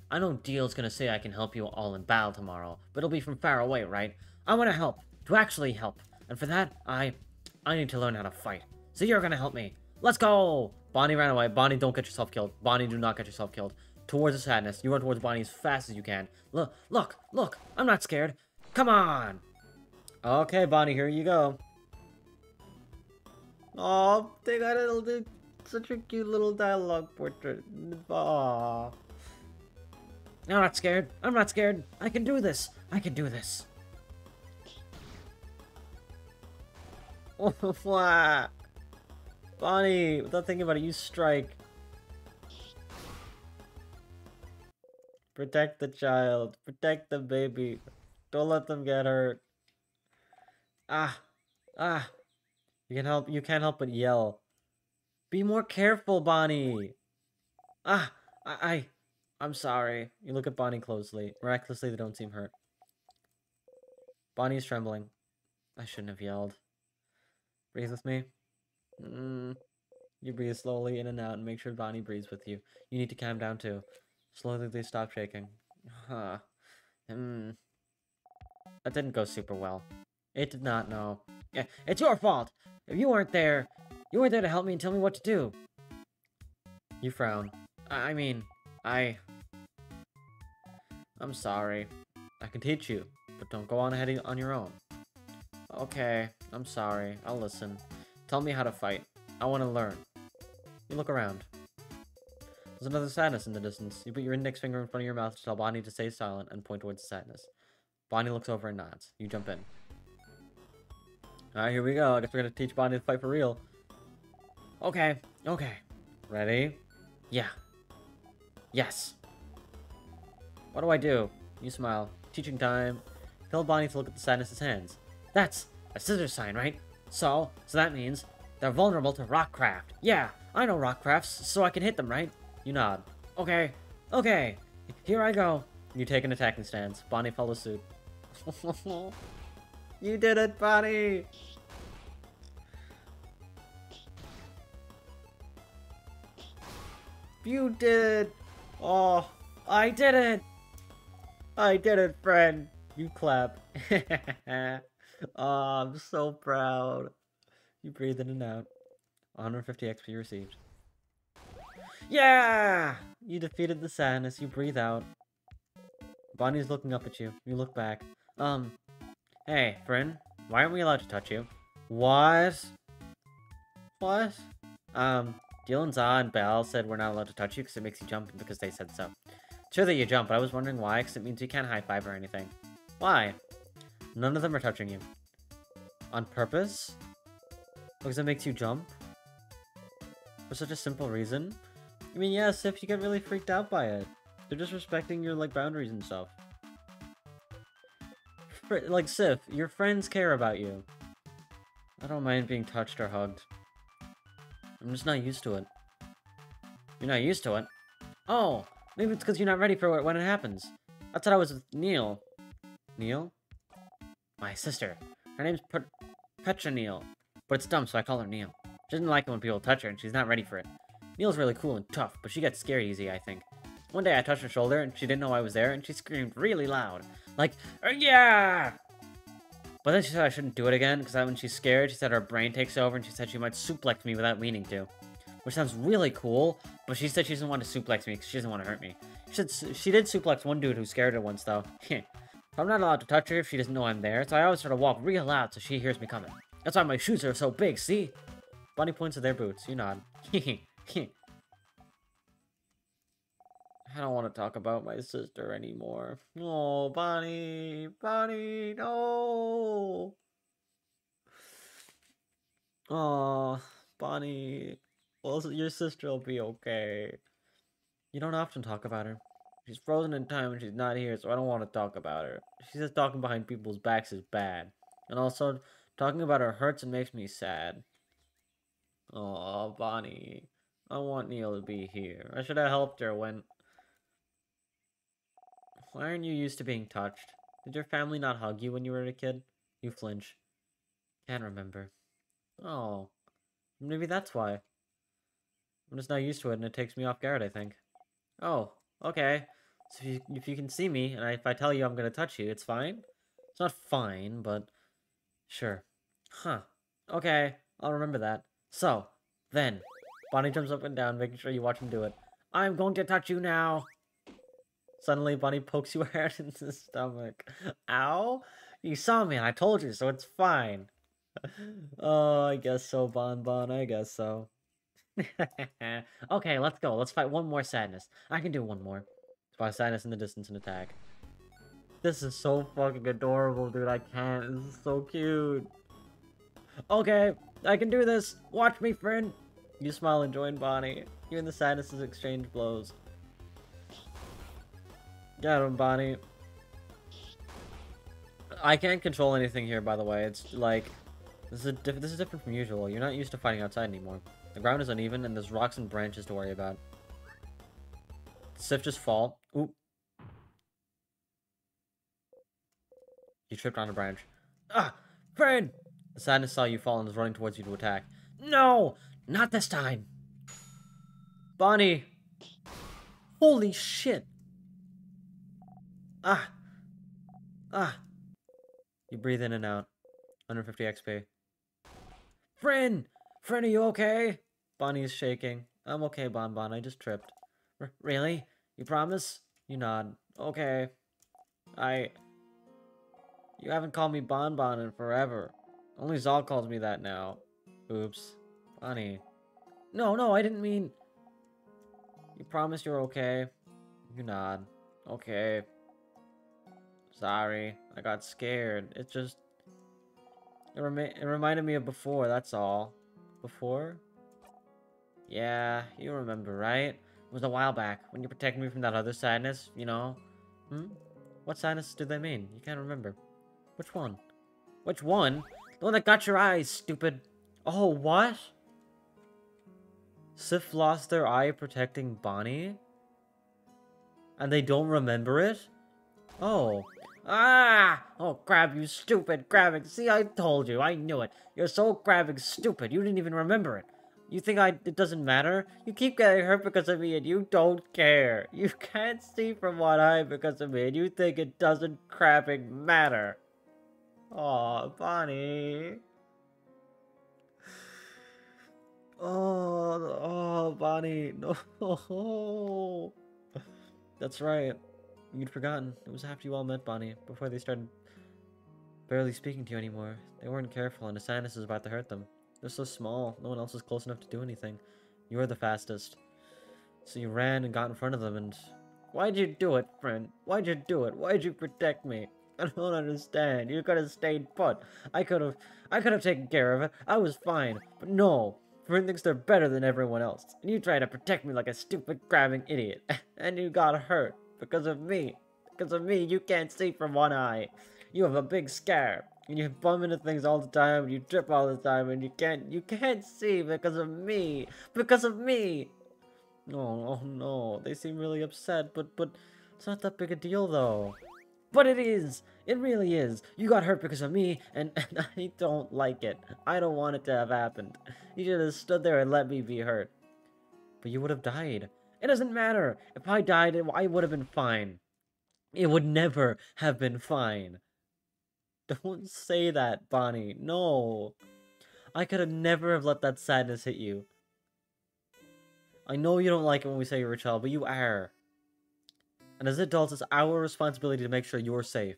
I know Deal's gonna say I can help you all in battle tomorrow, but it'll be from far away, right? I want to help. To actually help. And for that, I need to learn how to fight. So you're gonna help me. Let's go! Bonnie ran away. Bonnie, don't get yourself killed. Bonnie, do not get yourself killed. Towards the sadness. You run towards Bonnie as fast as you can. Look! I'm not scared. Come on! Okay, Bonnie, here you go. Oh, they got such a cute little dialogue portrait. Aww. I'm not scared. I'm not scared. I can do this. I can do this. What? Bonnie, without thinking about it, you strike. Protect the child. Protect the baby. Don't let them get hurt. Ah. You can't help but yell. Be more careful, Bonnie. I'm sorry. You look at Bonnie closely. Miraculously, they don't seem hurt. Bonnie is trembling. I shouldn't have yelled. Breathe with me. You breathe slowly in and out and make sure Bonnie breathes with you. You need to calm down too. Slowly they stop shaking. That didn't go super well. It did not, no. Yeah, it's your fault! If you weren't there to help me and tell me what to do. You frown. I'm sorry. I can teach you, but don't go on ahead on your own. Okay, I'm sorry. I'll listen. Tell me how to fight. I want to learn. You look around. There's another sadness in the distance. You put your index finger in front of your mouth to tell Bonnie to stay silent and point towards the sadness. Bonnie looks over and nods. You jump in. Alright, here we go. I guess we're gonna teach Bonnie to fight for real. Okay. Ready? Yeah. Yes. What do I do? You smile. Teaching time. Tell Bonnie to look at the sadness's hands. That's a scissor sign, right? So that means they're vulnerable to rockcraft. Yeah, I know rockcrafts, so I can hit them, right? You nod. Okay. Here I go. You take an attacking stance. Bonnie follows suit. You did it, Bonnie! You did it! Oh, I did it! I did it, friend! You clap. Oh, I'm so proud. You breathe in and out. 150 XP received. Yeah! You defeated the sadness. You breathe out. Bonnie's looking up at you. You look back. Hey, friend. Why aren't we allowed to touch you? What? What? Dylan, Za, and Belle said we're not allowed to touch you because it makes you jump because they said so. Sure that you jump, but I was wondering why, because it means you can't high-five or anything. Why? None of them are touching you. On purpose? Because it makes you jump? For such a simple reason? I mean, yeah, Sif, you get really freaked out by it. They're just respecting your, like, boundaries and stuff. Like, Sif, your friends care about you. I don't mind being touched or hugged. I'm just not used to it. You're not used to it? Oh, maybe it's because you're not ready for it when it happens. I thought I was with Neil. Neil? My sister. Her name's Petra Neil. But it's dumb, so I call her Neil. She doesn't like it when people touch her, and she's not ready for it. Neil's really cool and tough, but she gets scared easy, I think. One day I touched her shoulder, and she didn't know I was there, and she screamed really loud. Like, yeah! But then she said I shouldn't do it again, because when she's scared, she said her brain takes over, and she said she might suplex me without meaning to. Which sounds really cool, but she said she doesn't want to suplex me, because she doesn't want to hurt me. She did suplex one dude who scared her once, though. I'm not allowed to touch her if she doesn't know I'm there, so I always try to walk real loud so she hears me coming. That's why my shoes are so big, see? Bonnie points to their boots. You nod. I don't want to talk about my sister anymore. Oh, Bonnie! Bonnie, no! Oh, Bonnie. Well, your sister will be okay. You don't often talk about her. She's frozen in time when she's not here, so I don't want to talk about her. She says talking behind people's backs is bad. And also, talking about her hurts and makes me sad. Oh, Bonnie. I want Neil to be here. I should have helped her when... Why aren't you used to being touched? Did your family not hug you when you were a kid? You flinch. Can't remember. Oh. Maybe that's why. I'm just not used to it and it takes me off guard, I think. Oh, okay. So if you can see me, and if I tell you I'm gonna touch you, it's fine? It's not fine, but... Sure. Huh. Okay, I'll remember that. So, then... Bonnie jumps up and down, making sure you watch him do it. I'm going to touch you now! Suddenly, Bonnie pokes you hard in the stomach. Ow? You saw me and I told you, so it's fine. Oh, I guess so, Bon Bon, I guess so. Okay, let's go. Let's fight one more sadness. I can do one more. Spot sadness in the distance and attack. This is so fucking adorable, dude. I can't. This is so cute. Okay, I can do this. Watch me, friend. You smile and join Bonnie. You and the sadnesses exchange blows. Get him, Bonnie. I can't control anything here, by the way. It's like... This is different from usual. You're not used to fighting outside anymore. The ground is uneven, and there's rocks and branches to worry about. Sif just fall. Oop. You tripped on a branch. Ah! Friend! The sadness saw you fall and is running towards you to attack. No! Not this time! Bonnie! Holy shit! Ah! Ah! You breathe in and out. 150 XP. Friend! Friend, are you okay? Bonnie is shaking. I'm okay, Bon Bon. I just tripped. Really? You promise? You nod. Okay. You haven't called me Bon Bon in forever. Only Zal calls me that now. Oops. Bonnie. No, I didn't mean... You promise you're okay? You nod. Okay. Sorry. I got scared. It just... It reminded me of before, that's all. Before? Yeah, you remember, right? It was a while back, when you protected me from that other sadness, you know? Hmm? What sadness did they mean? You can't remember. Which one? Which one? The one that got your eyes, stupid. Oh, what? Sif lost their eye protecting Bonnie? And they don't remember it? Oh. Ah! Oh, Crab, you stupid Grabbing. See, I told you. I knew it. You're so Grabbing stupid. You didn't even remember it. You think it doesn't matter? You keep getting hurt because of me and you don't care. You can't see from one eye because of me and you think it doesn't crabbing matter. Aw, Bonnie. Bonnie. No. That's right. You'd forgotten. It was after you all met Bonnie, before they started barely speaking to you anymore. They weren't careful, and Asanis was about to hurt them. They're so small, no one else was close enough to do anything. You were the fastest. So you ran and got in front of them, and... Why'd you do it, friend? Why'd you do it? Why'd you protect me? I don't understand. You could have stayed put. I could have taken care of it. I was fine. But no. Friend thinks they're better than everyone else. And you tried to protect me like a stupid grabbing idiot. And you got hurt. Because of me. Because of me, you can't see from one eye. You have a big scare. And you bump into things all the time. And you trip all the time. And you can't see because of me. Because of me. Oh no. They seem really upset. But it's not that big a deal though. But it is! It really is! You got hurt because of me, and I don't like it. I don't want it to have happened. You should have stood there and let me be hurt. But you would have died. It doesn't matter! If I died, I would have been fine. It would never have been fine. Don't say that, Bonnie. No. I could have never have let that sadness hit you. I know you don't like it when we say you're a child, but you are. And as adults, it's our responsibility to make sure you're safe.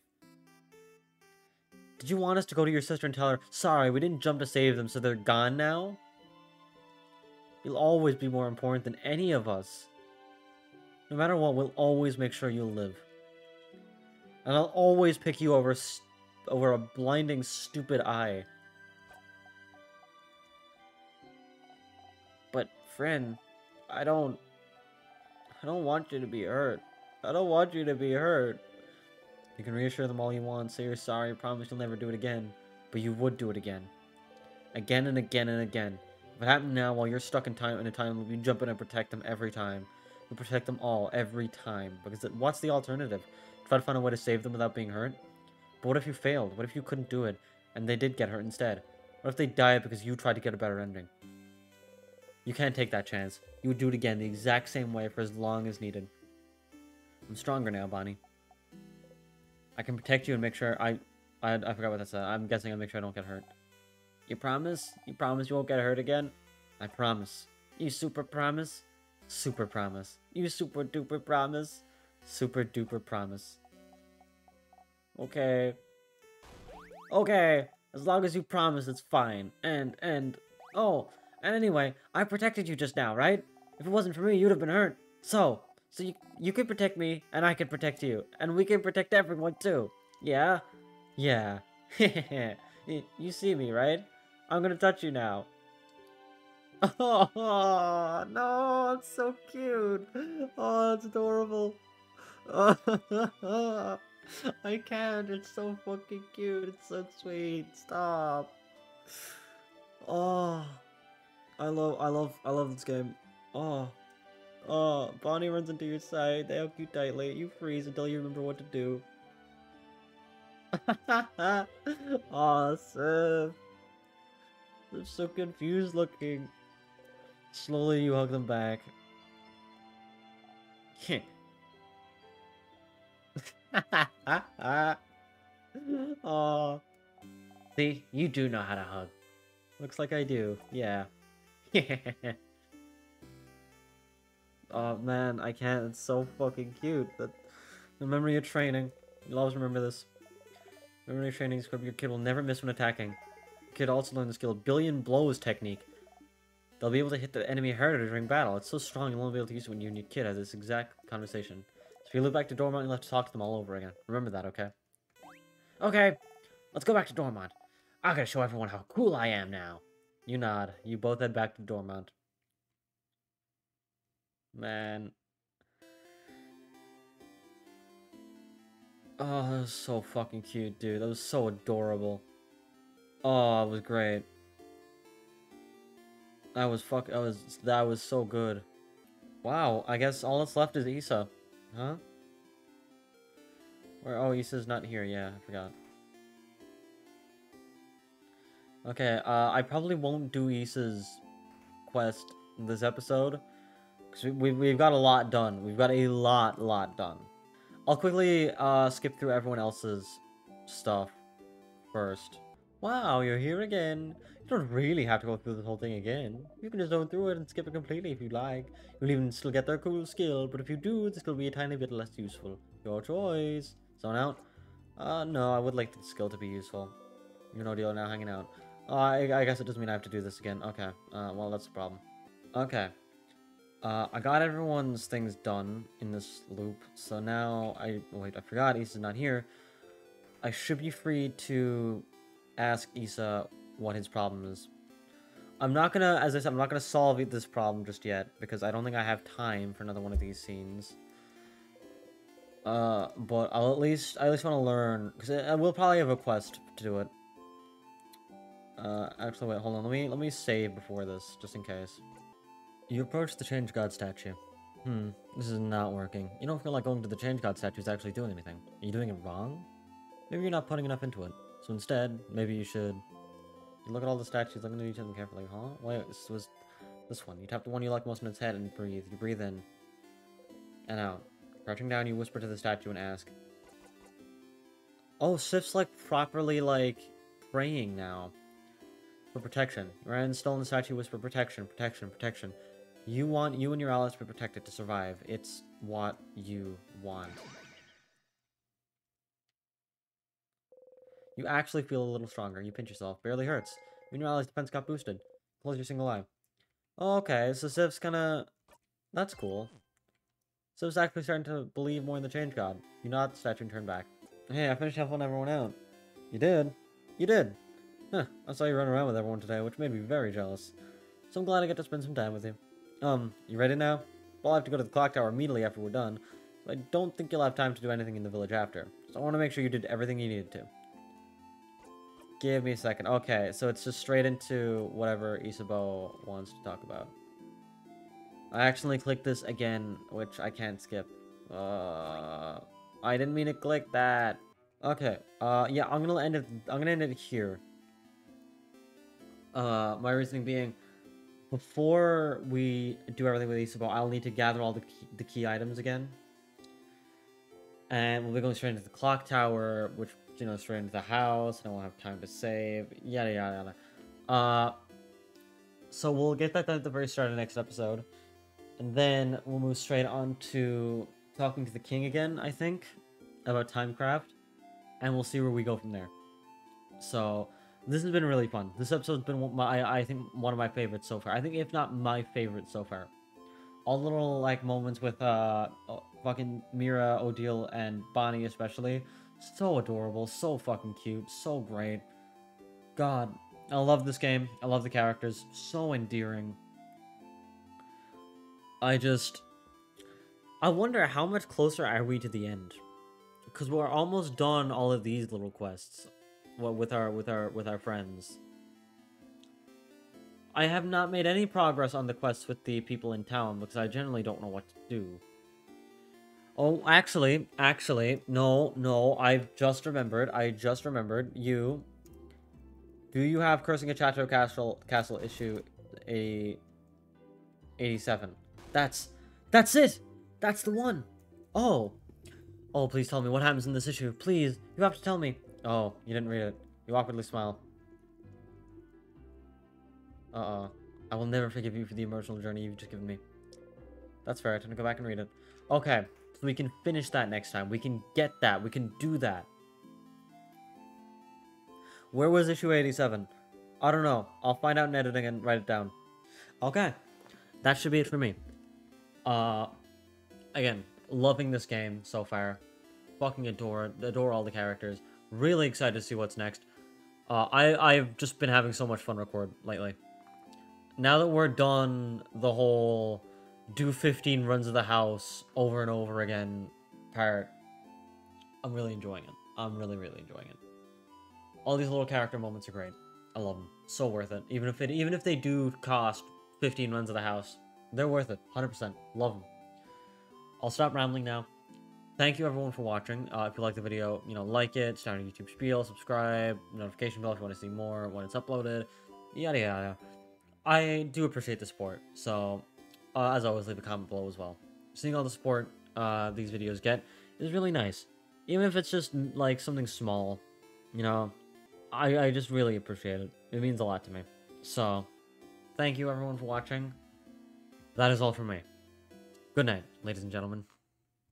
Did you want us to go to your sister and tell her, sorry, we didn't jump to save them, so they're gone now? You'll always be more important than any of us. No matter what, we'll always make sure you'll live. And I'll always pick you over a blinding, stupid eye. But, friend, I don't want you to be hurt. I don't want you to be hurt. You can reassure them all you want, say you're sorry, promise you'll never do it again. But you would do it again. Again and again and again. If it happened now while you're stuck in a time loop, you jump in and protect them every time. You protect them all every time. Because what's the alternative? Try to find a way to save them without being hurt? But what if you failed? What if you couldn't do it, and they did get hurt instead? What if they died because you tried to get a better ending? You can't take that chance. You would do it again the exact same way for as long as needed. I'm stronger now, Bonnie. I can protect you and make sure I forgot what that said. I'm guessing I'll make sure I don't get hurt. You promise? You promise you won't get hurt again? I promise. You super promise? Super promise. You super duper promise? Super duper promise. Okay. Okay. As long as you promise, it's fine. Oh, and anyway, I protected you just now, right? If it wasn't for me, you'd have been hurt. So you could protect me, and I could protect you. And we can protect everyone, too. Yeah? Yeah. You see me, right? I'm gonna touch you now. Oh, no, it's so cute. Oh, it's adorable. I can't, it's so fucking cute. It's so sweet. Stop. Oh, I love this game. Oh. Oh, Bonnie runs into your side, they hug you tightly, you freeze until you remember what to do. Awesome. They're so confused looking. Slowly you hug them back. Aw. See, you do know how to hug. Looks like I do, yeah. Oh man, I can't. It's so fucking cute. The memory of training. You'll always remember this. Memory of training, your kid will never miss when attacking. Your kid also learned the skill Billion Blows technique. They'll be able to hit the enemy harder during battle. It's so strong you'll only be able to use it when you and your kid have this exact conversation. So if you look back to Dormont, you'll have to talk to them all over again. Remember that, okay? Okay, let's go back to Dormont. I gotta show everyone how cool I am now. You nod. You both head back to Dormont. Man. Oh, that was so fucking cute, dude. That was so adorable. Oh, it was great. That was so good. Wow, I guess all that's left is Issa. Huh? Oh, Issa's not here. Yeah, I forgot. Okay, I probably won't do Issa's quest in this episode. Because we've got a lot done. We've got a lot done. I'll quickly skip through everyone else's stuff first. Wow, you're here again. You don't really have to go through this whole thing again. You can just zone through it and skip it completely if you like. You'll even still get their cool skill, but if you do, the skill will be a tiny bit less useful. Your choice. Zone out? No, I would like the skill to be useful. You know, deal now hanging out. I guess it doesn't mean I have to do this again. Okay, well, that's the problem. Okay. I got everyone's things done in this loop, so now wait, I forgot Issa's not here. I should be free to ask Issa what his problem is. I'm not gonna, as I said, I'm not gonna solve this problem just yet, because I don't think I have time for another one of these scenes. But I at least want to learn, because I will probably have a quest to do it. Actually, wait, hold on, let me save before this, just in case. You approach the Change God statue. This is not working. You don't feel like going to the Change God statue is actually doing anything. Are you doing it wrong? Maybe you're not putting enough into it. So instead, maybe you should... You look at all the statues, look into each of them carefully. Huh? Wait, this was this one. You tap the one you like most on its head and breathe. You breathe in and out. Crouching down, you whisper to the statue and ask. Oh, Sif's like properly like praying now. For protection. Right? Still in the statue, whisper protection, protection, protection. You want you and your allies to be protected to survive. It's what you want. You actually feel a little stronger. You pinch yourself. Barely hurts. You and your allies' defense got boosted. Close your single eye. Okay, so Sif's kinda... That's cool. Sif's actually starting to believe more in the Change God. You nod at the statue and turn back. Hey, I finished helping everyone out. You did? You did. Huh, I saw you run around with everyone today, which made me very jealous. So I'm glad I get to spend some time with you. You ready now? Well, I have to go to the clock tower immediately after we're done, so I don't think you'll have time to do anything in the village after. So I want to make sure you did everything you needed to. Give me a second. Okay, so it's just straight into whatever Isabeau wants to talk about. I accidentally clicked this again, which I can't skip. I didn't mean to click that. Okay, yeah, I'm gonna end it here. My reasoning being, before we do everything with Isabeau, I'll need to gather all the key items again. And we'll be going straight into the clock tower, which, you know, straight into the house, and I won't have time to save, yada yada yada. So we'll get that done at the very start of the next episode. And then we'll move straight on to talking to the king again, I think, about Timecraft. And we'll see where we go from there. So, this has been really fun. This episode's been, I think, one of my favorites so far. I think, if not my favorite so far. All the little, like, moments with, fucking Mira, Odile, and Bonnie especially. So adorable, so fucking cute, so great. God, I love this game. I love the characters. So endearing. I wonder how much closer are we to the end? Because we're almost done all of these little quests. With our friends. I have not made any progress on the quests with the people in town because I generally don't know what to do. Oh, actually, no, I just remembered, do you have Cursing a Chateau Castle issue 87? That's it! That's the one! Oh, please tell me what happens in this issue, please, you have to tell me. Oh, you didn't read it. You awkwardly smile. I will never forgive you for the emotional journey you've just given me. That's fair, I'm gonna go back and read it. Okay. So we can finish that next time. We can get that. We can do that. Where was issue 87? I don't know. I'll find out in editing and write it down. Okay. That should be it for me. Again, loving this game so far. Fucking adore all the characters. Really excited to see what's next. I've just been having so much fun lately. Now that we're done the whole do 15 runs of the house over and over again part, I'm really enjoying it. I'm really enjoying it. All these little character moments are great. I love them. So worth it. Even if they do cost 15 runs of the house, they're worth it. 100%. Love them. I'll stop rambling now. Thank you everyone for watching. If you like the video, you know, like it, start a YouTube spiel, subscribe, notification bell if you want to see more when it's uploaded, yada yada. I do appreciate the support, so as always, leave a comment below as well. Seeing all the support these videos get is really nice. Even if it's just like something small, you know. I just really appreciate it. It means a lot to me. So, thank you everyone for watching. That is all from me. Good night, ladies and gentlemen.